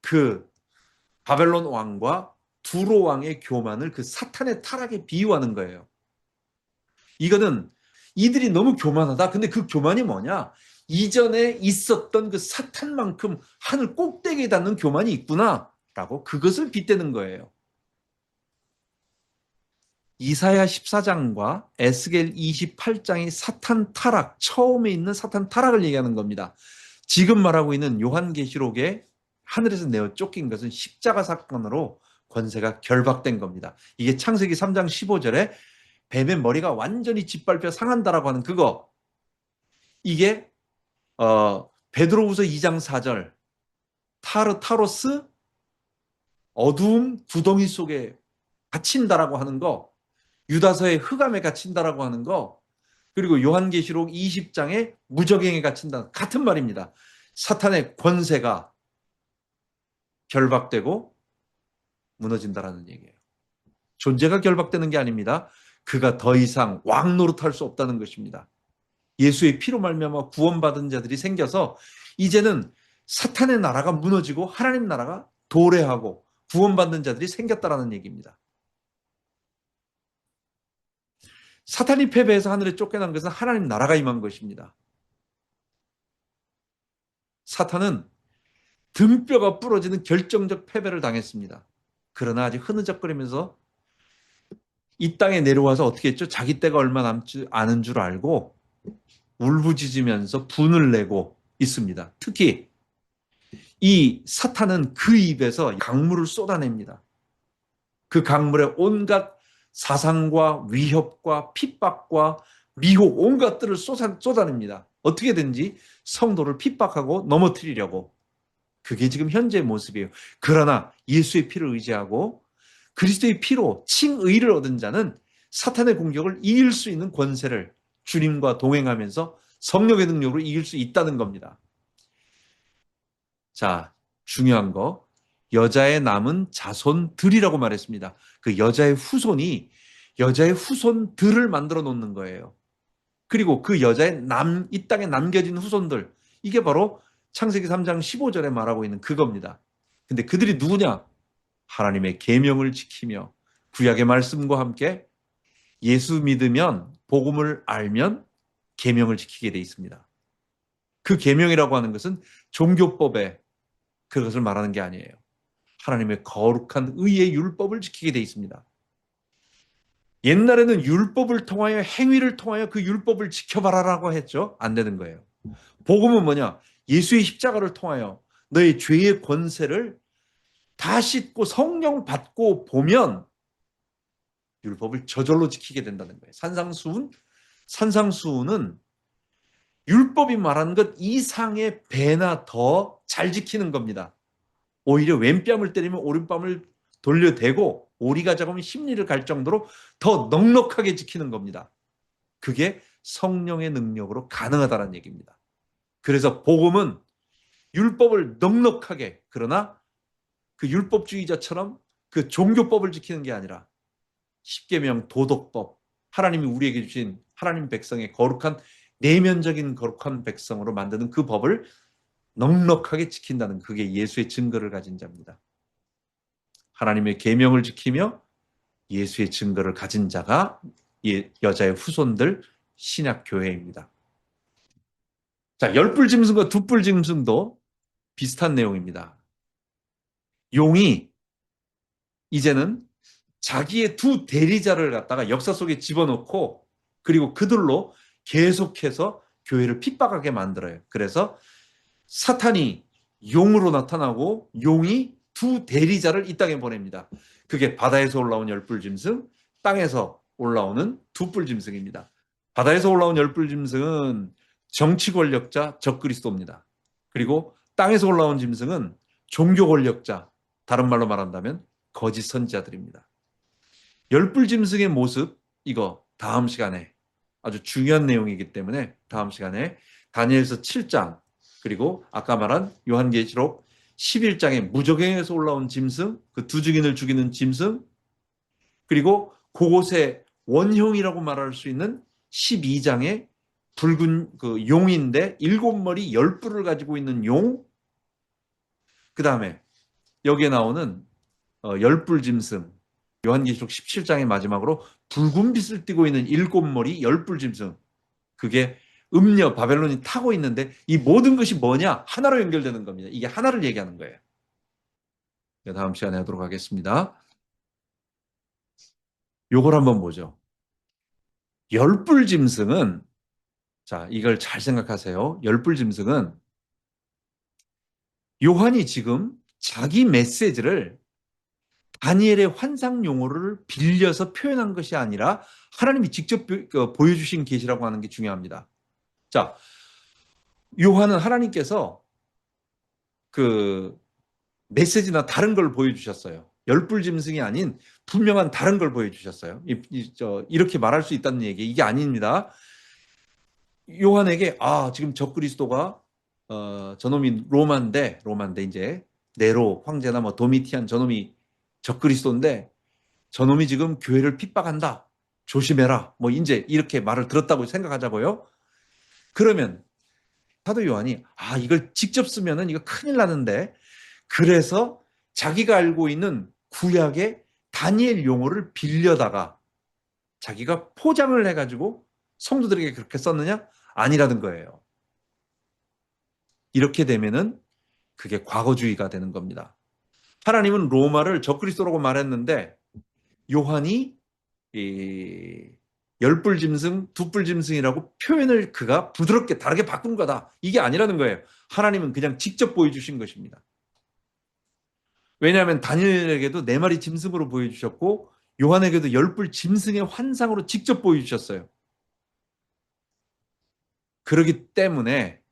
A: 그 바벨론 왕과 두로 왕의 교만을 그 사탄의 타락에 비유하는 거예요. 이거는 이들이 너무 교만하다. 근데 그 교만이 뭐냐? 이전에 있었던 그 사탄만큼 하늘 꼭대기에 닿는 교만이 있구나 라고 그것을 빗대는 거예요. 이사야 14장과 에스겔 28장이 사탄 타락, 처음에 있는 사탄 타락을 얘기하는 겁니다. 지금 말하고 있는 요한계시록에 하늘에서 내어 쫓긴 것은 십자가 사건으로 권세가 결박된 겁니다. 이게 창세기 3장 15절에 뱀의 머리가 완전히 짓밟혀 상한다라고 하는 그거. 이게 베드로후서 2장 4절 타르타로스 어두움 구덩이 속에 갇힌다라고 하는 거, 유다서의 흑암에 갇힌다라고 하는 거, 그리고 요한계시록 20장에 무적행에 갇힌다, 같은 말입니다. 사탄의 권세가 결박되고 무너진다라는 얘기예요. 존재가 결박되는 게 아닙니다. 그가 더 이상 왕 노릇할 수 없다는 것입니다. 예수의 피로 말미암아 구원받은 자들이 생겨서 이제는 사탄의 나라가 무너지고 하나님 나라가 도래하고 구원받는 자들이 생겼다라는 얘기입니다. 사탄이 패배해서 하늘에 쫓겨난 것은 하나님 나라가 임한 것입니다. 사탄은 등뼈가 부러지는 결정적 패배를 당했습니다. 그러나 아직 흐느적거리면서 이 땅에 내려와서 어떻게 했죠? 자기 때가 얼마 남지 않은 줄 알고 울부짖으면서 분을 내고 있습니다. 특히 이 사탄은 그 입에서 강물을 쏟아냅니다. 그 강물에 온갖 사상과 위협과 핍박과 미혹 온갖 들을 쏟아냅니다. 어떻게든지 성도를 핍박하고 넘어뜨리려고. 그게 지금 현재의 모습이에요. 그러나 예수의 피를 의지하고 그리스도의 피로 칭의를 얻은 자는 사탄의 공격을 이길 수 있는 권세를 주님과 동행하면서 성령의 능력으로 이길 수 있다는 겁니다. 자, 중요한 거, 여자의 남은 자손들이라고 말했습니다. 그 여자의 후손이 여자의 후손들을 만들어 놓는 거예요. 그리고 그 여자의 이 땅에 남겨진 후손들, 이게 바로 창세기 3장 15절에 말하고 있는 그겁니다. 근데 그들이 누구냐? 하나님의 계명을 지키며 구약의 말씀과 함께 예수 믿으면, 복음을 알면 계명을 지키게 돼 있습니다. 그 계명이라고 하는 것은 종교법에 그것을 말하는 게 아니에요. 하나님의 거룩한 의의 율법을 지키게 돼 있습니다. 옛날에는 율법을 통하여, 행위를 통하여 그 율법을 지켜봐라라고 했죠. 안 되는 거예요. 복음은 뭐냐? 예수의 십자가를 통하여 너의 죄의 권세를 다 씻고 성령 받고 보면 율법을 저절로 지키게 된다는 거예요. 산상수훈은 율법이 말하는 것 이상의 배나 더 잘 지키는 겁니다. 오히려 왼뺨을 때리면 오른뺨을 돌려대고 오리가 잡으면 심리를 갈 정도로 더 넉넉하게 지키는 겁니다. 그게 성령의 능력으로 가능하다는 얘기입니다. 그래서 복음은 율법을 넉넉하게, 그러나 그 율법주의자처럼 그 종교법을 지키는 게 아니라 십계명, 도덕법, 하나님이 우리에게 주신 하나님 백성의 거룩한, 내면적인 거룩한 백성으로 만드는 그 법을 넉넉하게 지킨다는, 그게 예수의 증거를 가진 자입니다. 하나님의 계명을 지키며 예수의 증거를 가진 자가 여자의 후손들 신약교회입니다. 자, 열불짐승과 두뿔짐승도 비슷한 내용입니다. 용이 이제는 자기의 두 대리자를 갖다가 역사 속에 집어넣고 그리고 그들로 계속해서 교회를 핍박하게 만들어요. 그래서 사탄이 용으로 나타나고 용이 두 대리자를 이 땅에 보냅니다. 그게 바다에서 올라온 열불짐승, 땅에서 올라오는 두뿔짐승입니다. 바다에서 올라온 열불짐승은 정치 권력자 적그리스도입니다. 그리고 땅에서 올라온 짐승은 종교 권력자, 다른 말로 말한다면 거짓 선지자들입니다. 열불짐승의 모습, 이거 다음 시간에 아주 중요한 내용이기 때문에 다음 시간에 다니엘서 7장, 그리고 아까 말한 요한계시록 11장에 무저갱에서 올라온 짐승, 그 두 증인을 죽이는 짐승, 그리고 그곳의 원형이라고 말할 수 있는 12장의 붉은 그 용인데 7머리 10뿔을 가지고 있는 용, 그 다음에 여기에 나오는 열뿔 짐승, 요한계시록 17장의 마지막으로 붉은 빛을 띠고 있는 7머리 10뿔 짐승, 그게 음녀 바벨론이 타고 있는데 이 모든 것이 뭐냐? 하나로 연결되는 겁니다. 이게 하나를 얘기하는 거예요. 다음 시간에 하도록 하겠습니다. 요걸 한번 보죠. 열뿔 짐승은, 자, 이걸 잘 생각하세요. 열뿔 짐승은 요한이 지금 자기 메시지를 다니엘의 환상 용어를 빌려서 표현한 것이 아니라 하나님이 직접 보여주신 계시라고 하는 게 중요합니다. 자, 요한은 하나님께서 그 메시지나 다른 걸 보여주셨어요. 열불 짐승이 아닌 분명한 다른 걸 보여주셨어요. 이렇게 말할 수 있다는 얘기, 이게 아닙니다. 요한에게 지금 적그리스도가 저놈이 로마인데 이제 네로 황제나 뭐 도미티안 저놈이 적그리스도인데 저놈이 지금 교회를 핍박한다. 조심해라. 뭐 이제 이렇게 말을 들었다고 생각하자고요. 그러면 사도 요한이 이걸 직접 쓰면은 이거 큰일 나는데, 그래서 자기가 알고 있는 구약의 다니엘 용어를 빌려다가 자기가 포장을 해가지고 성도들에게 그렇게 썼느냐? 아니라는 거예요. 이렇게 되면은 그게 과거주의가 되는 겁니다. 하나님은 로마를 적그리스도라고 말했는데 요한이 열불짐승, 두뿔짐승이라고 표현을 그가 부드럽게 다르게 바꾼 거다. 이게 아니라는 거예요. 하나님은 그냥 직접 보여주신 것입니다. 왜냐하면 다니엘에게도 4마리 짐승으로 보여주셨고 요한에게도 10뿔 짐승의 환상으로 직접 보여주셨어요. 그렇기 때문에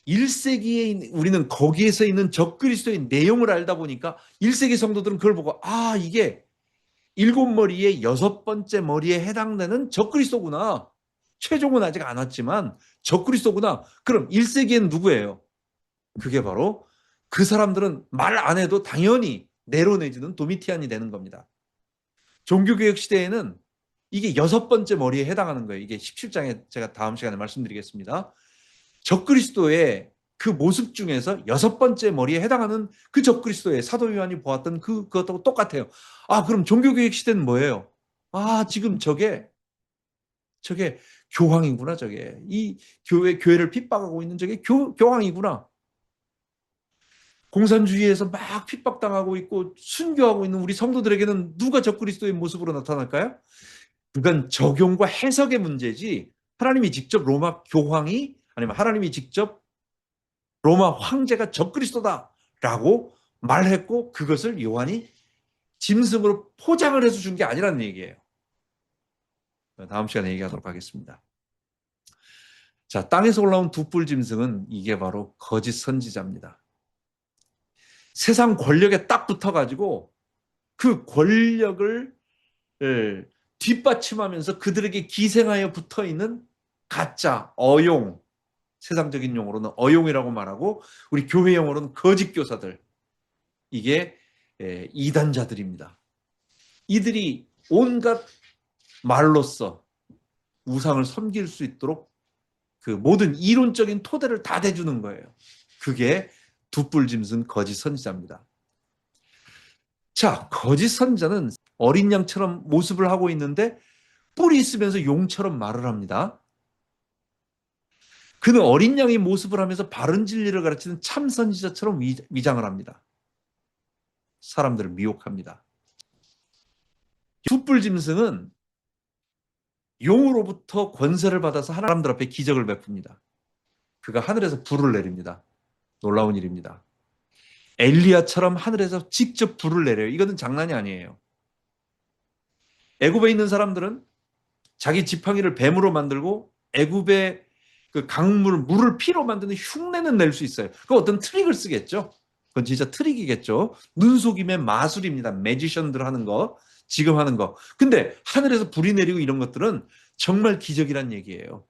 A: 1세기에 우리는 거기에서 있는 적그리스도의 내용을 알다 보니까 1세기 성도들은 그걸 보고 이게 7머리의 6번째 머리에 해당되는 적그리스도구나. 최종은 아직 안 왔지만 적그리스도구나. 그럼 1세기엔 누구예요? 그게 바로 그 사람들은 말 안 해도 당연히 네로내지는 도미티안이 되는 겁니다. 종교개혁 시대에는 이게 6번째 머리에 해당하는 거예요. 이게 17장에 제가 다음 시간에 말씀드리겠습니다. 적그리스도의 그 모습 중에서 6번째 머리에 해당하는 그 적그리스도의 사도 요한이 보았던 그것하고 똑같아요. 그럼 종교개혁 시대는 뭐예요? 지금 저게 교황이구나. 저게 이 교회를 핍박하고 있는 저게 교황이구나. 공산주의에서 막 핍박당하고 있고 순교하고 있는 우리 성도들에게는 누가 적그리스도의 모습으로 나타날까요? 그건 적용과 해석의 문제지 하나님이 직접 로마 교황이 아니면 하나님이 직접 로마 황제가 적그리스도다라고 말했고 그것을 요한이 짐승으로 포장을 해서 준 게 아니라는 얘기예요. 다음 시간에 얘기하도록 하겠습니다. 자, 땅에서 올라온 두 뿔 짐승은 이게 바로 거짓 선지자입니다. 세상 권력에 딱 붙어가지고 그 권력을 뒷받침하면서 그들에게 기생하여 붙어있는 가짜, 어용, 세상적인 용어로는 어용이라고 말하고 우리 교회 용어로는 거짓 교사들, 이게 이단자들입니다. 이들이 온갖 말로써 우상을 섬길 수 있도록 그 모든 이론적인 토대를 다 대주는 거예요. 그게 두뿔짐승 거짓 선지자입니다. 자, 거짓 선지자는 어린 양처럼 모습을 하고 있는데 뿔이 있으면서 용처럼 말을 합니다. 그는 어린 양의 모습을 하면서 바른 진리를 가르치는 참 선지자처럼 위장을 합니다. 사람들을 미혹합니다. 두뿔짐승은 용으로부터 권세를 받아서 사람들 앞에 기적을 베풉니다. 그가 하늘에서 불을 내립니다. 놀라운 일입니다. 엘리야처럼 하늘에서 직접 불을 내려요. 이거는 장난이 아니에요. 애굽에 있는 사람들은 자기 지팡이를 뱀으로 만들고 애굽의 그 강물, 물을 피로 만드는 흉내는 낼 수 있어요. 그 어떤 트릭을 쓰겠죠. 그건 진짜 트릭이겠죠. 눈속임의 마술입니다. 매지션들 하는 거, 지금 하는 거. 근데 하늘에서 불이 내리고 이런 것들은 정말 기적이란 얘기예요.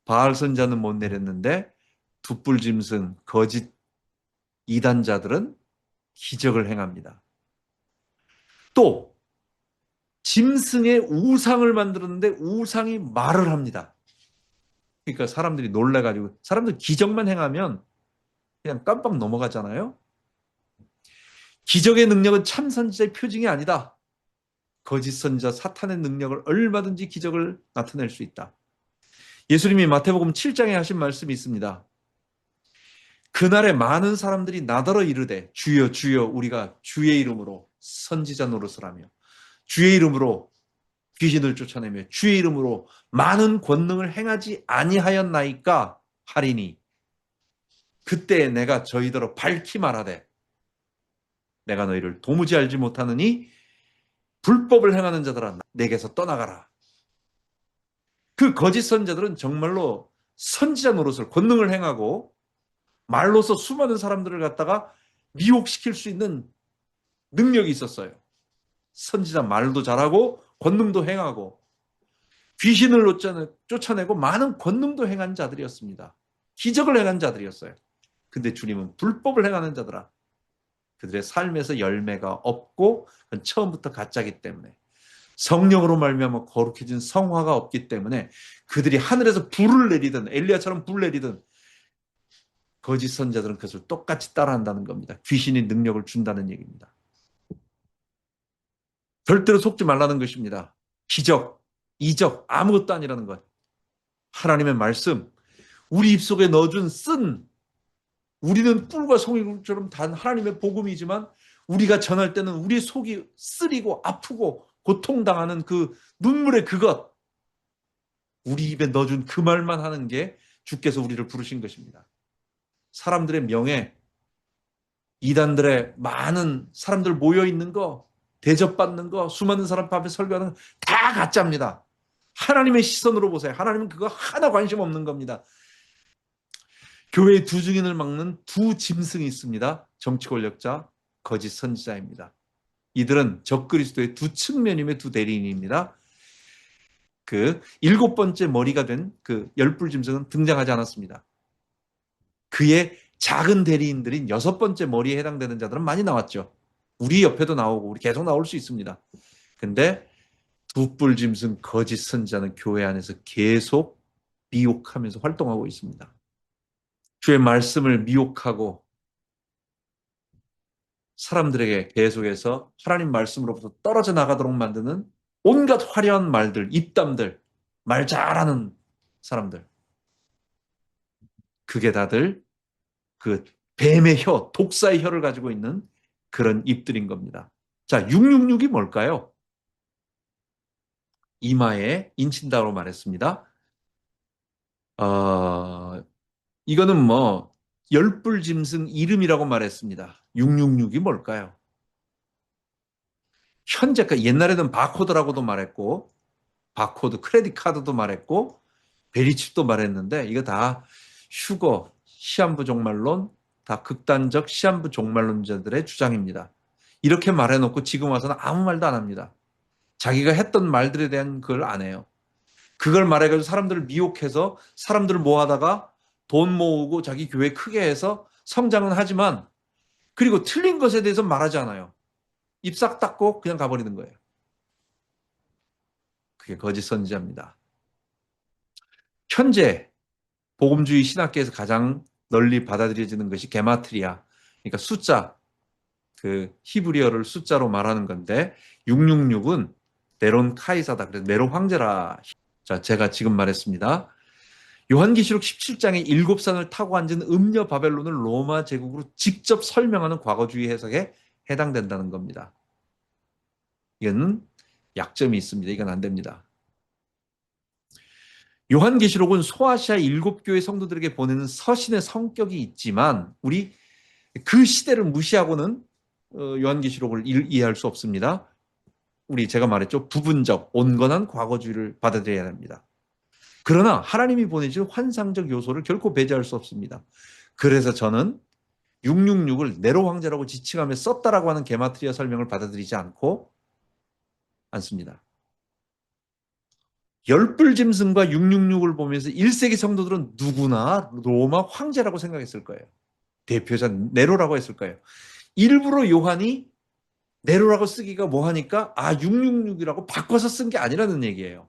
A: 바알 선자는 못 내렸는데 두뿔짐승, 거짓 이단자들은 기적을 행합니다. 또 짐승의 우상을 만들었는데 우상이 말을 합니다. 그러니까 사람들이 놀라가지고 사람들 기적만 행하면 그냥 깜빡 넘어가잖아요. 기적의 능력은 참 선지자의 표징이 아니다. 거짓 선지자 사탄의 능력을 얼마든지 기적을 나타낼 수 있다. 예수님이 마태복음 7장에 하신 말씀이 있습니다. 그날에 많은 사람들이 나더러 이르되 주여 주여 우리가 주의 이름으로 선지자 노릇을 하며 주의 이름으로 귀신을 쫓아내며 주의 이름으로 많은 권능을 행하지 아니하였나이까 하리니 그때 내가 저희더러 밝히 말하되 내가 너희를 도무지 알지 못하느니 불법을 행하는 자들아 내게서 떠나가라. 그 거짓 선지자들은 정말로 선지자 노릇을 권능을 행하고 말로서 수많은 사람들을 갖다가 미혹시킬 수 있는 능력이 있었어요. 선지자 말도 잘하고 권능도 행하고 귀신을 쫓아내고 많은 권능도 행한 자들이었습니다. 기적을 행한 자들이었어요. 근데 주님은 불법을 행하는 자들아 그들의 삶에서 열매가 없고 그건 처음부터 가짜기 때문에 성령으로 말미암아 거룩해진 성화가 없기 때문에 그들이 하늘에서 불을 내리든 엘리야처럼 불을 내리든 거짓 선자들은 그것을 똑같이 따라한다는 겁니다. 귀신이 능력을 준다는 얘기입니다. 절대로 속지 말라는 것입니다. 기적, 이적 아무것도 아니라는 것. 하나님의 말씀, 우리 입속에 넣어준 쓴 우리는 뿔과 송이처럼 단 하나님의 복음이지만 우리가 전할 때는 우리 속이 쓰리고 아프고 고통당하는 그 눈물의 그것 우리 입에 넣어준 그 말만 하는 게 주께서 우리를 부르신 것입니다. 사람들의 명예, 이단들의 많은 사람들 모여 있는 거, 대접받는 거, 수많은 사람 앞에 설교하는 거 다 가짜입니다. 하나님의 시선으로 보세요. 하나님은 그거 하나 관심 없는 겁니다. 교회의 두 증인을 막는 두 짐승이 있습니다. 정치 권력자, 거짓 선지자입니다. 이들은 적그리스도의 두 측면임의 두 대리인입니다. 그 일곱 번째 머리가 된 그 열불 짐승은 등장하지 않았습니다. 그의 작은 대리인들인 여섯 번째 머리에 해당되는 자들은 많이 나왔죠. 우리 옆에도 나오고 우리 계속 나올 수 있습니다. 근데 두뿔 짐승 거짓 선지자는 교회 안에서 계속 미혹하면서 활동하고 있습니다. 주의 말씀을 미혹하고 사람들에게 계속해서 하나님 말씀으로부터 떨어져 나가도록 만드는 온갖 화려한 말들, 입담들, 말 잘하는 사람들. 그게 다들 그 뱀의 혀, 독사의 혀를 가지고 있는 그런 입들인 겁니다. 자, 666이 뭘까요? 이마에 인친다고 말했습니다. 이거는 뭐 열불 짐승 이름이라고 말했습니다. 666이 뭘까요? 현재까지 옛날에는 바코드라고도 말했고 바코드, 크레딧 카드도 말했고 베리칩도 말했는데 이거 다 휴거, 시한부 종말론, 다 극단적 시한부 종말론자들의 주장입니다. 이렇게 말해놓고 지금 와서는 아무 말도 안 합니다. 자기가 했던 말들에 대한 그걸 안 해요. 그걸 말해가지고 사람들을 미혹해서 사람들을 모아다가 돈 모으고 자기 교회 크게 해서 성장은 하지만 그리고 틀린 것에 대해서 말하지 않아요. 입 싹 닫고 그냥 가버리는 거예요. 그게 거짓 선지자입니다. 현재 복음주의 신학계에서 가장 널리 받아들여지는 것이 게마트리아, 그러니까 숫자, 그 히브리어를 숫자로 말하는 건데 666은 네론 카이사다. 그래서 네로 황제라. 자, 제가 지금 말했습니다. 요한계시록 17장의 일곱 산을 타고 앉은 음녀 바벨론을 로마 제국으로 직접 설명하는 과거주의 해석에 해당된다는 겁니다. 이건 약점이 있습니다. 이건 안 됩니다. 요한계시록은 소아시아 일곱 교회 성도들에게 보내는 서신의 성격이 있지만 우리 그 시대를 무시하고는 요한계시록을 이해할 수 없습니다. 우리 제가 말했죠. 부분적, 온건한 과거주의를 받아들여야 합니다. 그러나 하나님이 보내신 환상적 요소를 결코 배제할 수 없습니다. 그래서 저는 666을 네로 황제라고 지칭하며 썼다라고 하는 게마트리아 설명을 받아들이지 않습니다. 열불 짐승과 666을 보면서 1세기 성도들은 누구나 로마 황제라고 생각했을 거예요. 대표자 네로라고 했을 거예요. 일부러 요한이 네로라고 쓰기가 뭐하니까 666이라고 바꿔서 쓴 게 아니라는 얘기예요.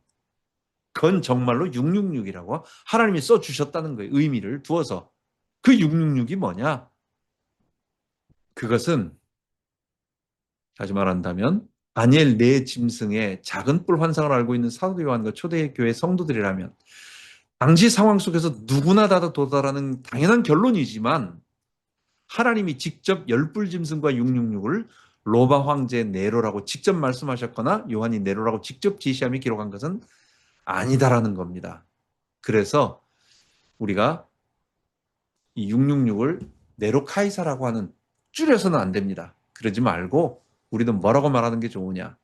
A: 그건 정말로 666이라고 하나님이 써주셨다는 거예요. 의미를 두어서. 그 666이 뭐냐? 그것은 다시 말한다면 다니엘 네 짐승의 작은 뿔 환상을 알고 있는 사도 요한과 초대교회 성도들이라면 당시 상황 속에서 누구나 다 도달하는 당연한 결론이지만 하나님이 직접 열뿔 짐승과 666을 로마 황제 네로라고 직접 말씀하셨거나 요한이 네로라고 직접 지시하며 기록한 것은 아니다라는 겁니다. 그래서 우리가 이 666을 네로 카이사라고 하는 줄여서는 안 됩니다. 그러지 말고 우리는 뭐라고 말하는 게 좋으냐?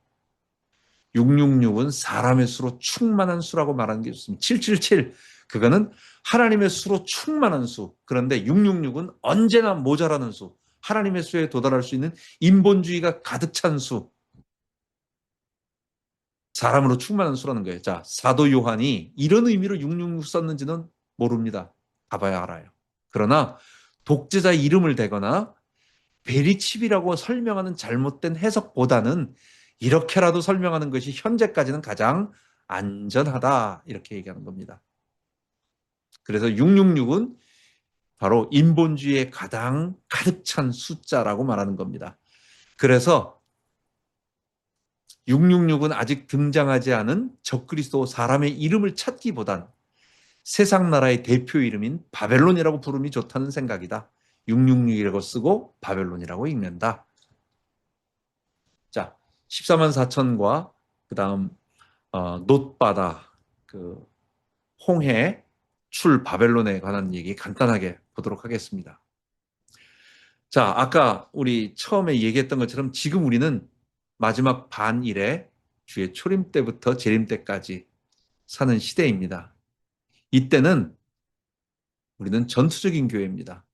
A: 666은 사람의 수로 충만한 수라고 말하는 게 좋습니다. 777 그거는 하나님의 수로 충만한 수. 그런데 666은 언제나 모자라는 수. 하나님의 수에 도달할 수 있는 인본주의가 가득 찬 수. 사람으로 충만한 수라는 거예요. 자, 사도 요한이 이런 의미로 666 썼는지는 모릅니다. 가봐야 알아요. 그러나 독재자 이름을 대거나 베리칩이라고 설명하는 잘못된 해석보다는 이렇게라도 설명하는 것이 현재까지는 가장 안전하다 이렇게 얘기하는 겁니다. 그래서 666은 바로 인본주의의 가장 가득 찬 숫자라고 말하는 겁니다. 그래서 666은 아직 등장하지 않은 적그리스도 사람의 이름을 찾기보단 세상 나라의 대표 이름인 바벨론이라고 부름이 좋다는 생각이다. 666이라고 쓰고 바벨론이라고 읽는다. 자, 14만 4천과 그 다음 놋바다, 그 홍해, 출 바벨론에 관한 얘기 간단하게 보도록 하겠습니다. 자, 아까 우리 처음에 얘기했던 것처럼 지금 우리는 마지막 반일에 주의 초림 때부터 재림 때까지 사는 시대입니다. 이때는 우리는 전투적인 교회입니다.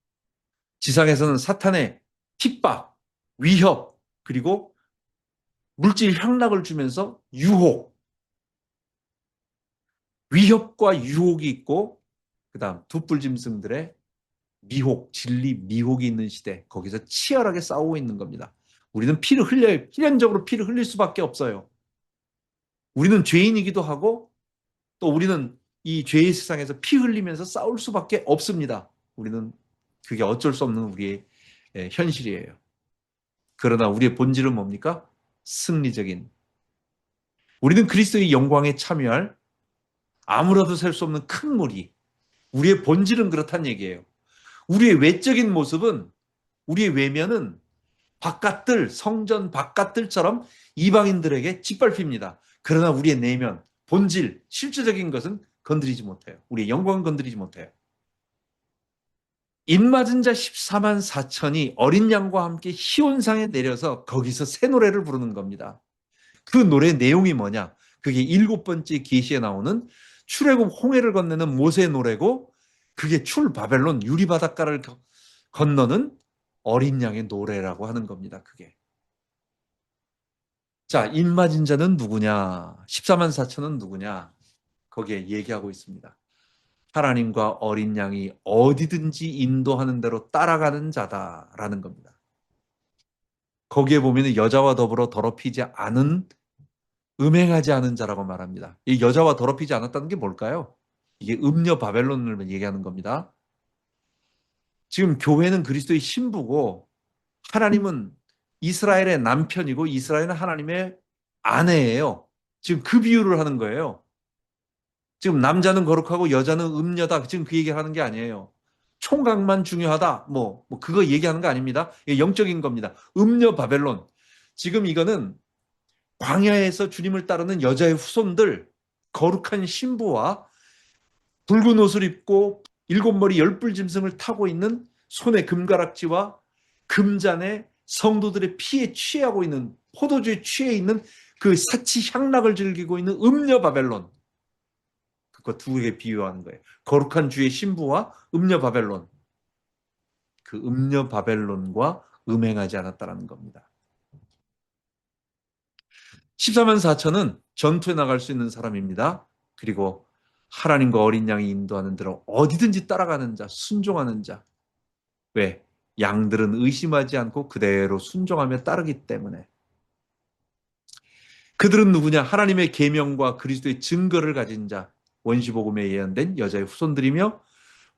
A: 지상에서는 사탄의 핍박, 위협, 그리고 물질 향락을 주면서 유혹, 위협과 유혹이 있고, 그 다음 돛불짐승들의 미혹, 진리 미혹이 있는 시대, 거기서 치열하게 싸우고 있는 겁니다. 우리는 피를 흘려요. 필연적으로 피를 흘릴 수밖에 없어요. 우리는 죄인이기도 하고, 또 우리는 이 죄의 세상에서 피 흘리면서 싸울 수밖에 없습니다. 우리는 그게 어쩔 수 없는 우리의 현실이에요. 그러나 우리의 본질은 뭡니까? 승리적인. 우리는 그리스도의 영광에 참여할 아무라도 셀 수 없는 큰 무리. 우리의 본질은 그렇다는 얘기예요. 우리의 외적인 모습은, 우리의 외면은 바깥들, 성전 바깥들처럼 이방인들에게 짓밟힙니다. 그러나 우리의 내면, 본질, 실제적인 것은 건드리지 못해요. 우리의 영광은 건드리지 못해요. 입맞은 자 14만 4천이 어린 양과 함께 시온상에 내려서 거기서 새 노래를 부르는 겁니다. 그 노래 내용이 뭐냐? 그게 7번째 계시에 나오는 출애굽 홍해를 건너는 모세의 노래고, 그게 출 바벨론 유리바닷가를 건너는 어린 양의 노래라고 하는 겁니다. 그게. 자, 입맞은 자는 누구냐? 14만 4천은 누구냐? 거기에 얘기하고 있습니다. 하나님과 어린 양이 어디든지 인도하는 대로 따라가는 자다라는 겁니다. 거기에 보면 여자와 더불어 더럽히지 않은, 음행하지 않은 자라고 말합니다. 이 여자와 더럽히지 않았다는 게 뭘까요? 이게 음녀 바벨론을 얘기하는 겁니다. 지금 교회는 그리스도의 신부고, 하나님은 이스라엘의 남편이고, 이스라엘은 하나님의 아내예요. 지금 그 비유를 하는 거예요. 지금 남자는 거룩하고 여자는 음녀다. 지금 그 얘기를 하는 게 아니에요. 총각만 중요하다. 그거 얘기하는 거 아닙니다. 이게 영적인 겁니다. 음녀 바벨론. 지금 이거는 광야에서 주님을 따르는 여자의 후손들, 거룩한 신부와 붉은 옷을 입고 7머리 10뿔짐승을 타고 있는, 손에 금가락지와 금잔에 성도들의 피에 취하고 있는, 포도주에 취해 있는 그 사치 향락을 즐기고 있는 음녀 바벨론. 그거 두 개 비유하는 거예요. 거룩한 주의 신부와 음녀 바벨론. 그 음녀 바벨론과 음행하지 않았다는 겁니다. 14만 4천은 전투에 나갈 수 있는 사람입니다. 그리고 하나님과 어린 양이 인도하는 대로 어디든지 따라가는 자, 순종하는 자. 왜? 양들은 의심하지 않고 그대로 순종하며 따르기 때문에. 그들은 누구냐? 하나님의 계명과 그리스도의 증거를 가진 자, 원시복음에 예언된 여자의 후손들이며,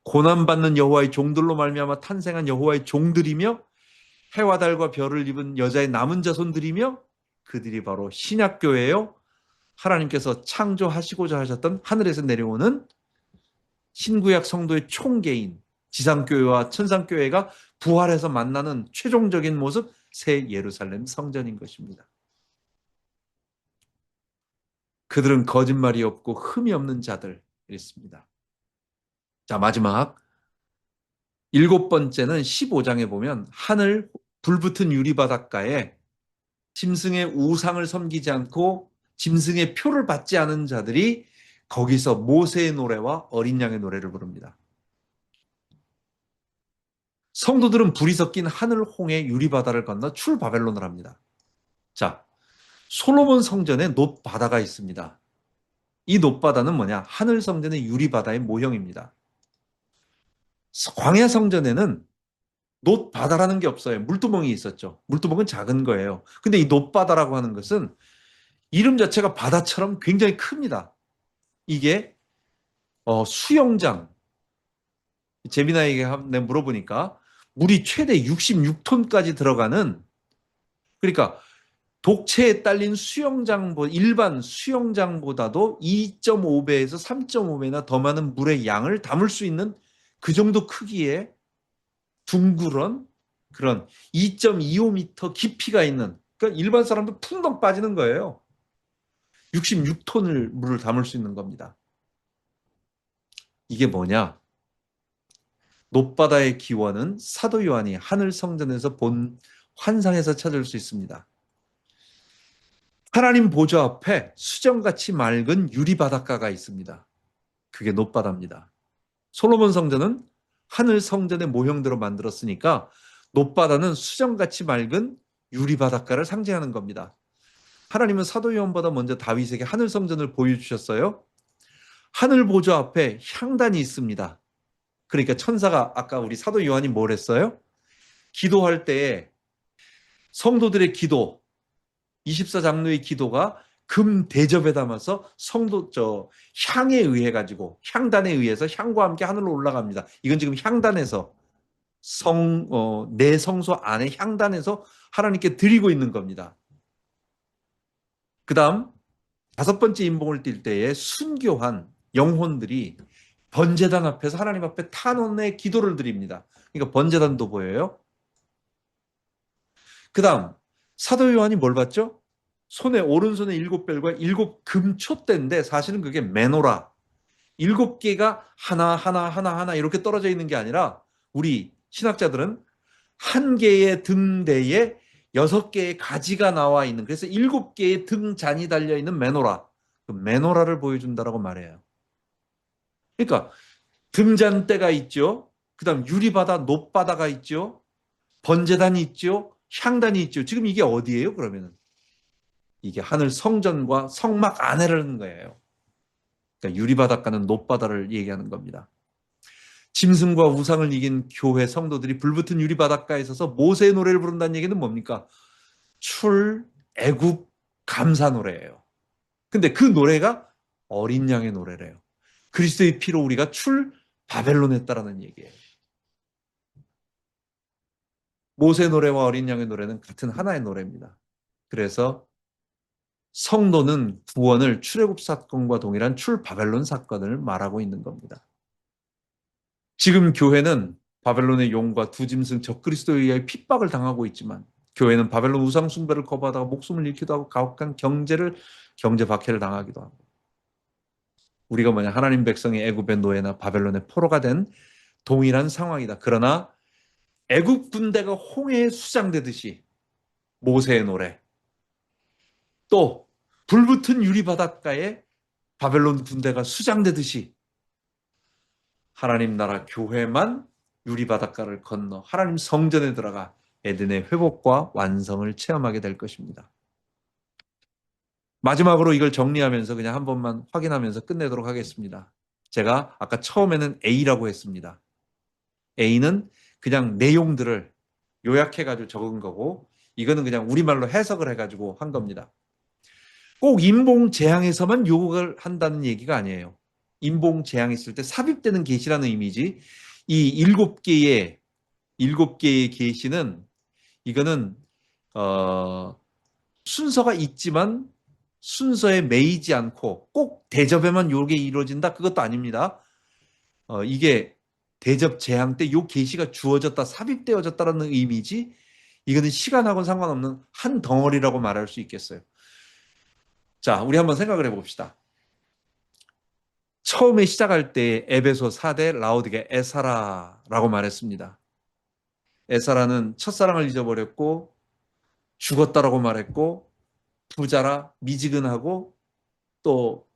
A: 고난받는 여호와의 종들로 말미암아 탄생한 여호와의 종들이며, 해와 달과 별을 입은 여자의 남은 자손들이며, 그들이 바로 신약교회요, 하나님께서 창조하시고자 하셨던 하늘에서 내려오는 신구약 성도의 총계인 지상교회와 천상교회가 부활해서 만나는 최종적인 모습, 새 예루살렘 성전인 것입니다. 그들은 거짓말이 없고 흠이 없는 자들이었습니다. 자, 마지막 7번째는 15장에 보면 하늘 불붙은 유리바닷가에 짐승의 우상을 섬기지 않고 짐승의 표를 받지 않은 자들이 거기서 모세의 노래와 어린 양의 노래를 부릅니다. 성도들은 불이 섞인 하늘 홍해 유리바다를 건너 출바벨론을 합니다. 자, 솔로몬 성전에 놋바다가 있습니다. 이 놋바다는 뭐냐? 하늘 성전의 유리바다의 모형입니다. 광야 성전에는 놋바다라는 게 없어요. 물두멍이 있었죠. 물두멍은 작은 거예요. 근데 이 놋바다라고 하는 것은 이름 자체가 바다처럼 굉장히 큽니다. 이게 수영장, 재미나에게 내가 물어보니까 물이 최대 66톤까지 들어가는, 그러니까 독채에 딸린 일반 수영장보다도 2.5배에서 3.5배나 더 많은 물의 양을 담을 수 있는 그 정도 크기의 둥그런 그런 2.25m 깊이가 있는, 그러니까 일반 사람도 풍덩 빠지는 거예요. 66톤을 물을 담을 수 있는 겁니다. 이게 뭐냐? 높바다의 기원은 사도 요한이 하늘 성전에서 본 환상에서 찾을 수 있습니다. 하나님 보좌 앞에 수정같이 맑은 유리 바닷가가 있습니다. 그게 높바다입니다. 솔로몬 성전은 하늘 성전의 모형대로 만들었으니까 높바다는 수정같이 맑은 유리 바닷가를 상징하는 겁니다. 하나님은 사도 요한보다 먼저 다윗에게 하늘 성전을 보여주셨어요. 하늘 보좌 앞에 향단이 있습니다. 그러니까 천사가 아까 우리 사도 요한이 뭘 했어요? 기도할 때에 성도들의 기도, 24장로의 기도가 금 대접에 담아서 향에 의해 가지고 향단에 의해서 향과 함께 하늘로 올라갑니다. 이건 지금 향단에서 내 성소 안에 향단에서 하나님께 드리고 있는 겁니다. 그다음 다섯 번째 인봉을 띌 때에 순교한 영혼들이 번제단 앞에서 하나님 앞에 탄원의 기도를 드립니다. 그러니까 번제단도 보여요. 그다음 사도 요한이 뭘 봤죠? 오른손에 7별과 7금촛대인데 사실은 그게 메노라. 7개가 하나 이렇게 떨어져 있는 게 아니라 우리 신학자들은 한 개의 등대에 6개의 가지가 나와 있는, 그래서 7개의 등잔이 달려 있는 메노라. 그 메노라를 보여준다라고 말해요. 그러니까 등잔대가 있죠. 그다음 유리바다, 높바다가 있죠. 번제단이 있죠. 향단이 있죠. 지금 이게 어디예요? 그러면은 이게 하늘 성전과 성막 안에라는 거예요. 그러니까 유리바닷가는 높바다를 얘기하는 겁니다. 짐승과 우상을 이긴 교회 성도들이 불붙은 유리바닷가에 있어서 모세의 노래를 부른다는 얘기는 뭡니까? 애굽 감사 노래예요. 근데 그 노래가 어린 양의 노래래요. 그리스도의 피로 우리가 바벨론 했다라는 얘기예요. 모세 노래와 어린 양의 노래는 같은 하나의 노래입니다. 그래서 성도는 구원을 출애굽 사건과 동일한 바벨론 사건을 말하고 있는 겁니다. 지금 교회는 바벨론의 용과 두 짐승 적그리스도에 의해 핍박을 당하고 있지만 교회는 바벨론 우상 숭배를 거부하다가 목숨을 잃기도 하고 가혹한 경제 박해를 당하기도 하고, 우리가 하나님 백성이 애굽의 노예나 바벨론의 포로가 된 동일한 상황이다. 그러나 애굽 군대가 홍해에 수장되듯이 모세의 노래, 또 불붙은 유리 바닷가에 바벨론 군대가 수장되듯이 하나님 나라 교회만 유리 바닷가를 건너 하나님 성전에 들어가 에덴의 회복과 완성을 체험하게 될 것입니다. 마지막으로 이걸 정리하면서 그냥 한 번만 확인하면서 끝내도록 하겠습니다. 제가 아까 처음에는 A라고 했습니다. A는 그냥 내용들을 요약해가지고 적은 거고, 이거는 그냥 우리말로 해석을 해가지고 한 겁니다. 꼭 인봉재앙에서만 요구를 한다는 얘기가 아니에요. 인봉재앙이 있을 때 삽입되는 계시라는 이미지, 이 7개의 계시는 이거는 순서가 있지만 순서에 매이지 않고 꼭 대접에만 요게 이루어진다, 그것도 아닙니다. 이게 대접 재앙 때 요 계시가 주어졌다, 삽입되어졌다라는 의미지, 이거는 시간하고는 상관없는 한 덩어리라고 말할 수 있겠어요. 자, 우리 한번 생각을 해봅시다. 처음에 시작할 때 에베소 4대 라오디게 에사라라고 말했습니다. 에사라는 첫사랑을 잊어버렸고 죽었다라고 말했고 부자라 미지근하고 또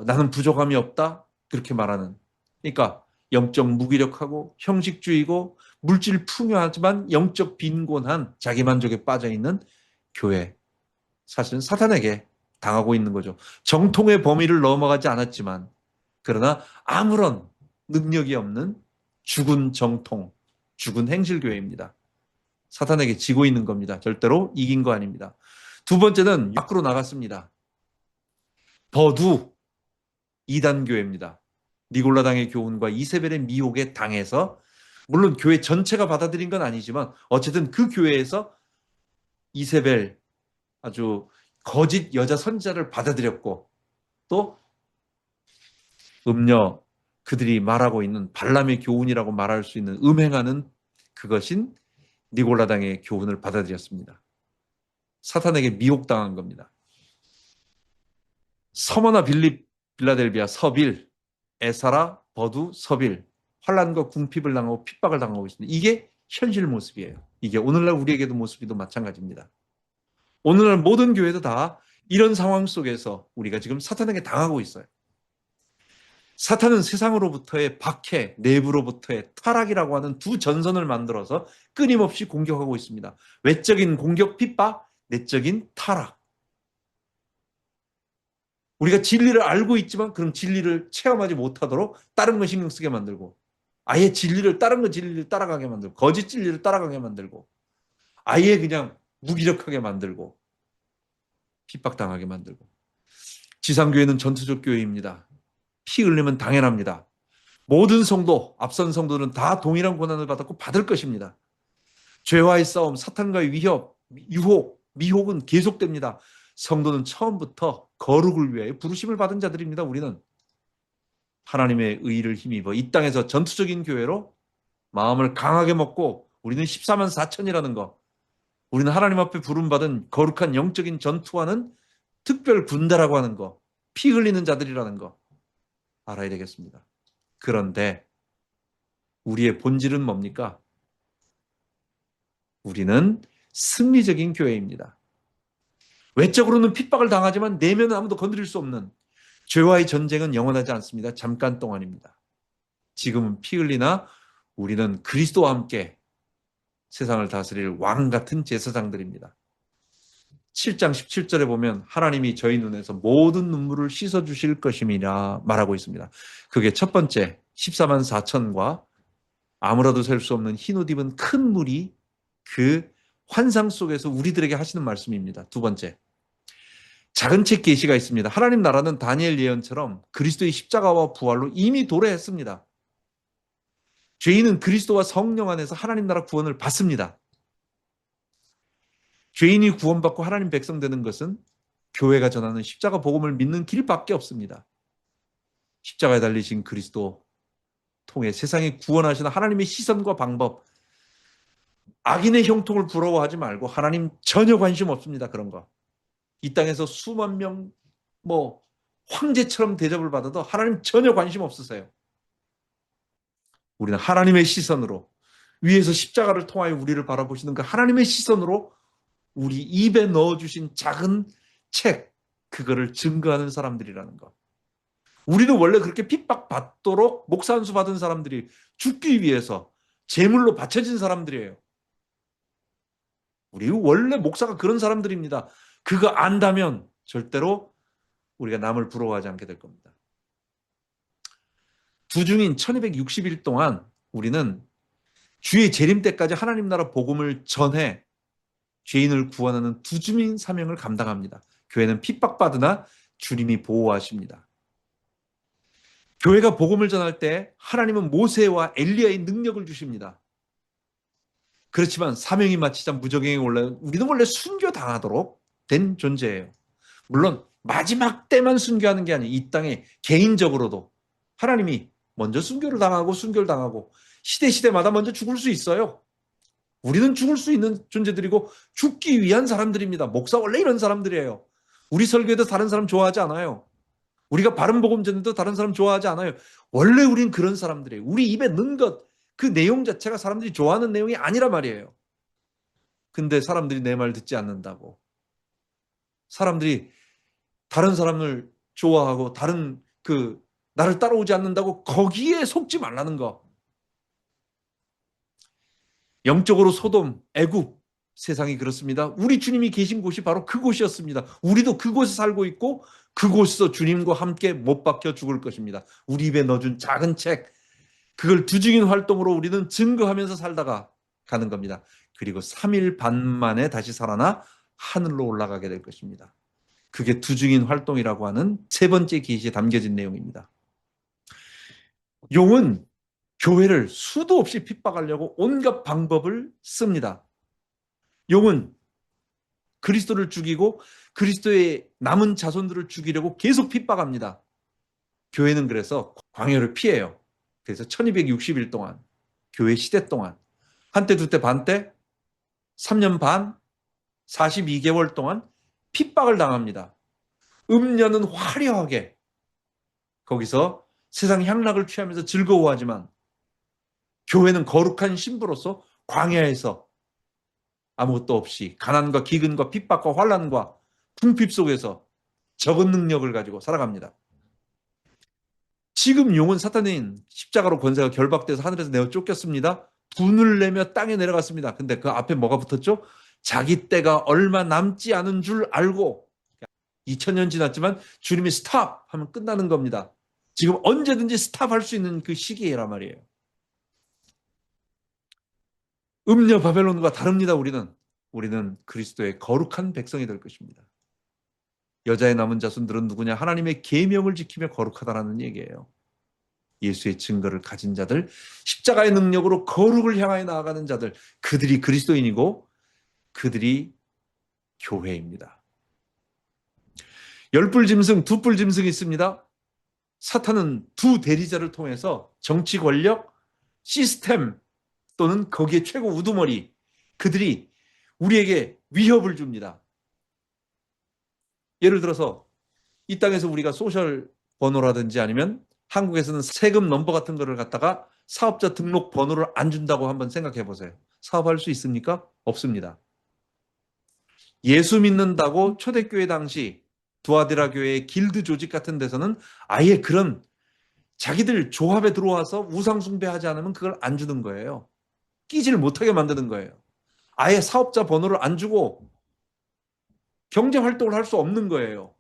A: 나는 부족함이 없다 그렇게 말하는, 그러니까 영적 무기력하고 형식주의고 물질 풍요하지만 영적 빈곤한 자기만족에 빠져있는 교회, 사실은 사탄에게 당하고 있는 거죠. 정통의 범위를 넘어가지 않았지만 그러나 아무런 능력이 없는 죽은 정통, 죽은 행실교회입니다. 사탄에게 지고 있는 겁니다. 절대로 이긴 거 아닙니다. 두 번째는 밖으로 나갔습니다. 버두 이단교회입니다. 니골라당의 교훈과 이세벨의 미혹에 당해서, 물론 교회 전체가 받아들인 건 아니지만 어쨌든 그 교회에서 이세벨, 아주 거짓 여자 선지자를 받아들였고, 또 그들이 말하고 있는 발람의 교훈이라고 말할 수 있는 음행하는 그것인 니골라당의 교훈을 받아들였습니다. 사탄에게 미혹당한 겁니다. 서머나 빌라델비아, 서빌, 에사라, 버두서빌, 환난과 궁핍을 당하고 핍박을 당하고 있습니다. 이게 현실 모습이에요. 이게 오늘날 우리에게도 모습이도 마찬가지입니다. 오늘날 모든 교회도 다 이런 상황 속에서 우리가 지금 사탄에게 당하고 있어요. 사탄은 세상으로부터의 박해, 내부로부터의 타락이라고 하는 두 전선을 만들어서 끊임없이 공격하고 있습니다. 외적인 공격, 핍박, 내적인 타락. 우리가 진리를 알고 있지만 그럼 진리를 체험하지 못하도록 다른 거 신경 쓰게 만들고, 아예 다른 거 진리를 따라가게 만들고, 거짓 진리를 따라가게 만들고, 아예 그냥 무기력하게 만들고, 핍박당하게 만들고. 지상교회는 전투적 교회입니다. 피 흘리면 당연합니다. 모든 성도, 앞선 성도는 다 동일한 고난을 받았고 받을 것입니다. 죄와의 싸움, 사탄과의 위협, 유혹, 미혹은 계속됩니다. 성도는 처음부터 거룩을 위하여 부르심을 받은 자들입니다. 우리는 하나님의 의를 힘입어 이 땅에서 전투적인 교회로 마음을 강하게 먹고, 우리는 14만 4천이라는 거, 우리는 하나님 앞에 부름받은 거룩한 영적인 전투하는 특별 군대라고 하는 거, 피 흘리는 자들이라는 거 알아야 되겠습니다. 그런데 우리의 본질은 뭡니까? 우리는 승리적인 교회입니다. 외적으로는 핍박을 당하지만 내면은 아무도 건드릴 수 없는, 죄와의 전쟁은 영원하지 않습니다. 잠깐 동안입니다. 지금은 피 흘리나 우리는 그리스도와 함께 세상을 다스릴 왕 같은 제사장들입니다. 7장 17절에 보면 하나님이 저희 눈에서 모든 눈물을 씻어주실 것임이라 말하고 있습니다. 그게 첫 번째 14만 4천과 아무라도 셀 수 없는 흰옷 입은 큰 물이 그 환상 속에서 우리들에게 하시는 말씀입니다. 두 번째, 작은 책 계시가 있습니다. 하나님 나라는 다니엘 예언처럼 그리스도의 십자가와 부활로 이미 도래했습니다. 죄인은 그리스도와 성령 안에서 하나님 나라 구원을 받습니다. 죄인이 구원받고 하나님 백성 되는 것은 교회가 전하는 십자가 복음을 믿는 길밖에 없습니다. 십자가에 달리신 그리스도 통해 세상에 구원하시는 하나님의 시선과 방법, 악인의 형통을 부러워하지 말고, 하나님 전혀 관심 없습니다. 그런 거. 이 땅에서 수만 명 황제처럼 대접을 받아도 하나님 전혀 관심 없으세요. 우리는 하나님의 시선으로, 위에서 십자가를 통하여 우리를 바라보시는 그 하나님의 시선으로 우리 입에 넣어주신 작은 책, 그거를 증거하는 사람들이라는 것. 우리는 원래 그렇게 핍박받도록 목사 한 수 받은 사람들이, 죽기 위해서 제물로 바쳐진 사람들이에요. 우리 원래 목사가 그런 사람들입니다. 그거 안다면 절대로 우리가 남을 부러워하지 않게 될 겁니다. 두중인 1260일 동안 우리는 주의 재림 때까지 하나님 나라 복음을 전해 죄인을 구원하는 두중인 사명을 감당합니다. 교회는 핍박받으나 주님이 보호하십니다. 교회가 복음을 전할 때 하나님은 모세와 엘리야의 능력을 주십니다. 그렇지만 사명이 마치자 무적행에 올라 우리는 원래 순교당하도록 된 존재예요. 물론 마지막 때만 순교하는 게 아니에요. 이 땅에 개인적으로도 하나님이 먼저 순교를 당하고 순교를 당하고 시대마다 먼저 죽을 수 있어요. 우리는 죽을 수 있는 존재들이고 죽기 위한 사람들입니다. 목사 원래 이런 사람들이에요. 우리 설교에도 다른 사람 좋아하지 않아요. 우리가 바른 복음 전에도 다른 사람 좋아하지 않아요. 원래 우린 그런 사람들이에요. 우리 입에 넣은 것, 그 내용 자체가 사람들이 좋아하는 내용이 아니란 말이에요. 근데 사람들이 내 말 듣지 않는다고, 사람들이 다른 사람을 좋아하고 다른 나를 따라오지 않는다고 거기에 속지 말라는 거. 영적으로 소돔, 애굽, 세상이 그렇습니다. 우리 주님이 계신 곳이 바로 그곳이었습니다. 우리도 그곳에 살고 있고 그곳에서 주님과 함께 못 박혀 죽을 것입니다. 우리 입에 넣어준 작은 책, 그걸 두중인 활동으로 우리는 증거하면서 살다가 가는 겁니다. 그리고 3일 반 만에 다시 살아나 하늘로 올라가게 될 것입니다. 그게 두중인 활동이라고 하는 세 번째 계시에 담겨진 내용입니다. 용은 교회를 수도 없이 핍박하려고 온갖 방법을 씁니다. 용은 그리스도를 죽이고 그리스도의 남은 자손들을 죽이려고 계속 핍박합니다. 교회는 그래서 광야를 피해요. 그래서 1260일 동안, 교회 시대 동안, 한때 두때 반때 3년 반 42개월 동안 핍박을 당합니다. 음녀는 화려하게 거기서 세상 향락을 취하면서 즐거워하지만 교회는 거룩한 신부로서 광야에서 아무것도 없이 가난과 기근과 핍박과 환난과 궁핍 속에서 적은 능력을 가지고 살아갑니다. 지금 용은 사탄인 십자가로 권세가 결박돼서 하늘에서 내어 쫓겼습니다. 분을 내며 땅에 내려갔습니다. 근데 그 앞에 뭐가 붙었죠? 자기 때가 얼마 남지 않은 줄 알고 2000년 지났지만 주님이 스탑 하면 끝나는 겁니다. 지금 언제든지 스탑할 수 있는 그 시기란 말이에요. 음녀 바벨론과 다릅니다. 우리는 그리스도의 거룩한 백성이 될 것입니다. 여자의 남은 자손들은 누구냐? 하나님의 계명을 지키며 거룩하다라는 얘기예요. 예수의 증거를 가진 자들, 십자가의 능력으로 거룩을 향하여 나아가는 자들, 그들이 그리스도인이고 그들이 교회입니다. 열불짐승, 두뿔짐승이 있습니다. 사탄은 두 대리자를 통해서 정치 권력, 시스템 또는 거기에 최고 우두머리, 그들이 우리에게 위협을 줍니다. 예를 들어서 이 땅에서 우리가 소셜 번호라든지 아니면 한국에서는 세금 넘버 같은 거를 갖다가 사업자 등록 번호를 안 준다고 한번 생각해 보세요. 사업할 수 있습니까? 없습니다. 예수 믿는다고 초대교회 당시 두아디라 교회의 길드 조직 같은 데서는 아예 그런 자기들 조합에 들어와서 우상 숭배하지 않으면 그걸 안 주는 거예요. 끼지를 못하게 만드는 거예요. 아예 사업자 번호를 안 주고 경제 활동을 할 수 없는 거예요.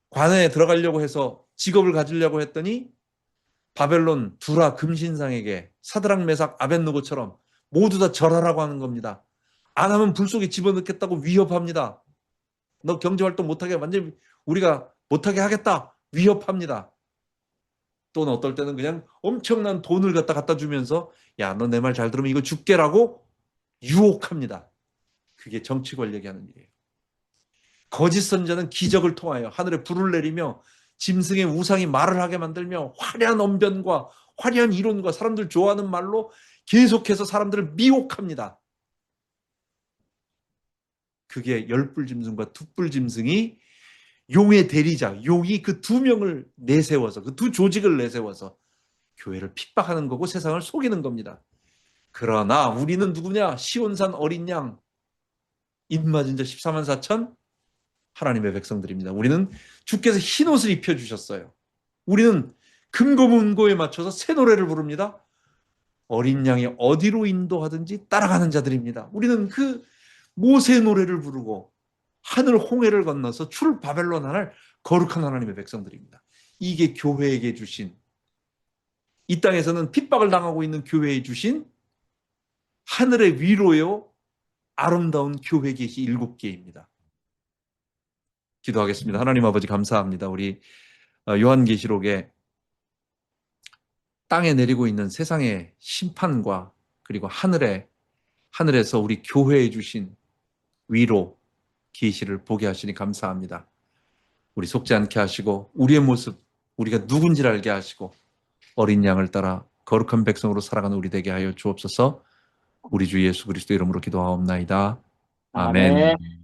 A: 관에 들어가려고 해서 직업을 가지려고 했더니 바벨론 두라 금신상에게 사드락 메삭 아벳느고처럼 모두 다 절하라고 하는 겁니다. 안 하면 불 속에 집어넣겠다고 위협합니다. 너 경제활동 못하게 완전히 우리가 못하게 하겠다 위협합니다. 또는 어떨 때는 그냥 엄청난 돈을 갖다 주면서 야, 너 내 말 잘 들으면 이거 줄게라고 유혹합니다. 그게 정치 권력이 하는 일이에요. 거짓 선자는 기적을 통하여 하늘에 불을 내리며 짐승의 우상이 말을 하게 만들며 화려한 언변과 화려한 이론과 사람들 좋아하는 말로 계속해서 사람들을 미혹합니다. 그게 열불짐승과 두뿔짐승이 용의 대리자, 용이 그 두 명을 내세워서 그 두 조직을 내세워서 교회를 핍박하는 거고 세상을 속이는 겁니다. 그러나 우리는 누구냐? 시온산 어린 양 입맞은 자 14만 4천 하나님의 백성들입니다. 우리는 주께서 흰 옷을 입혀주셨어요. 우리는 금고문고에 맞춰서 새 노래를 부릅니다. 어린 양이 어디로 인도하든지 따라가는 자들입니다. 우리는 그 모세 노래를 부르고 하늘 홍해를 건너서 출 바벨론 하늘 거룩한 하나님의 백성들입니다. 이게 교회에게 주신, 이 땅에서는 핍박을 당하고 있는 교회에 주신 하늘의 위로요 아름다운 교회 계시 7개입니다. 기도하겠습니다. 하나님 아버지 감사합니다. 우리 요한계시록에 땅에 내리고 있는 세상의 심판과 그리고 하늘에서 우리 교회에 주신 위로 계시를 보게 하시니 감사합니다. 우리 속지 않게 하시고 우리의 모습, 우리가 누군지를 알게 하시고 어린 양을 따라 거룩한 백성으로 살아가는 우리 되게 하여 주옵소서. 우리 주 예수 그리스도 이름으로 기도하옵나이다. 아멘.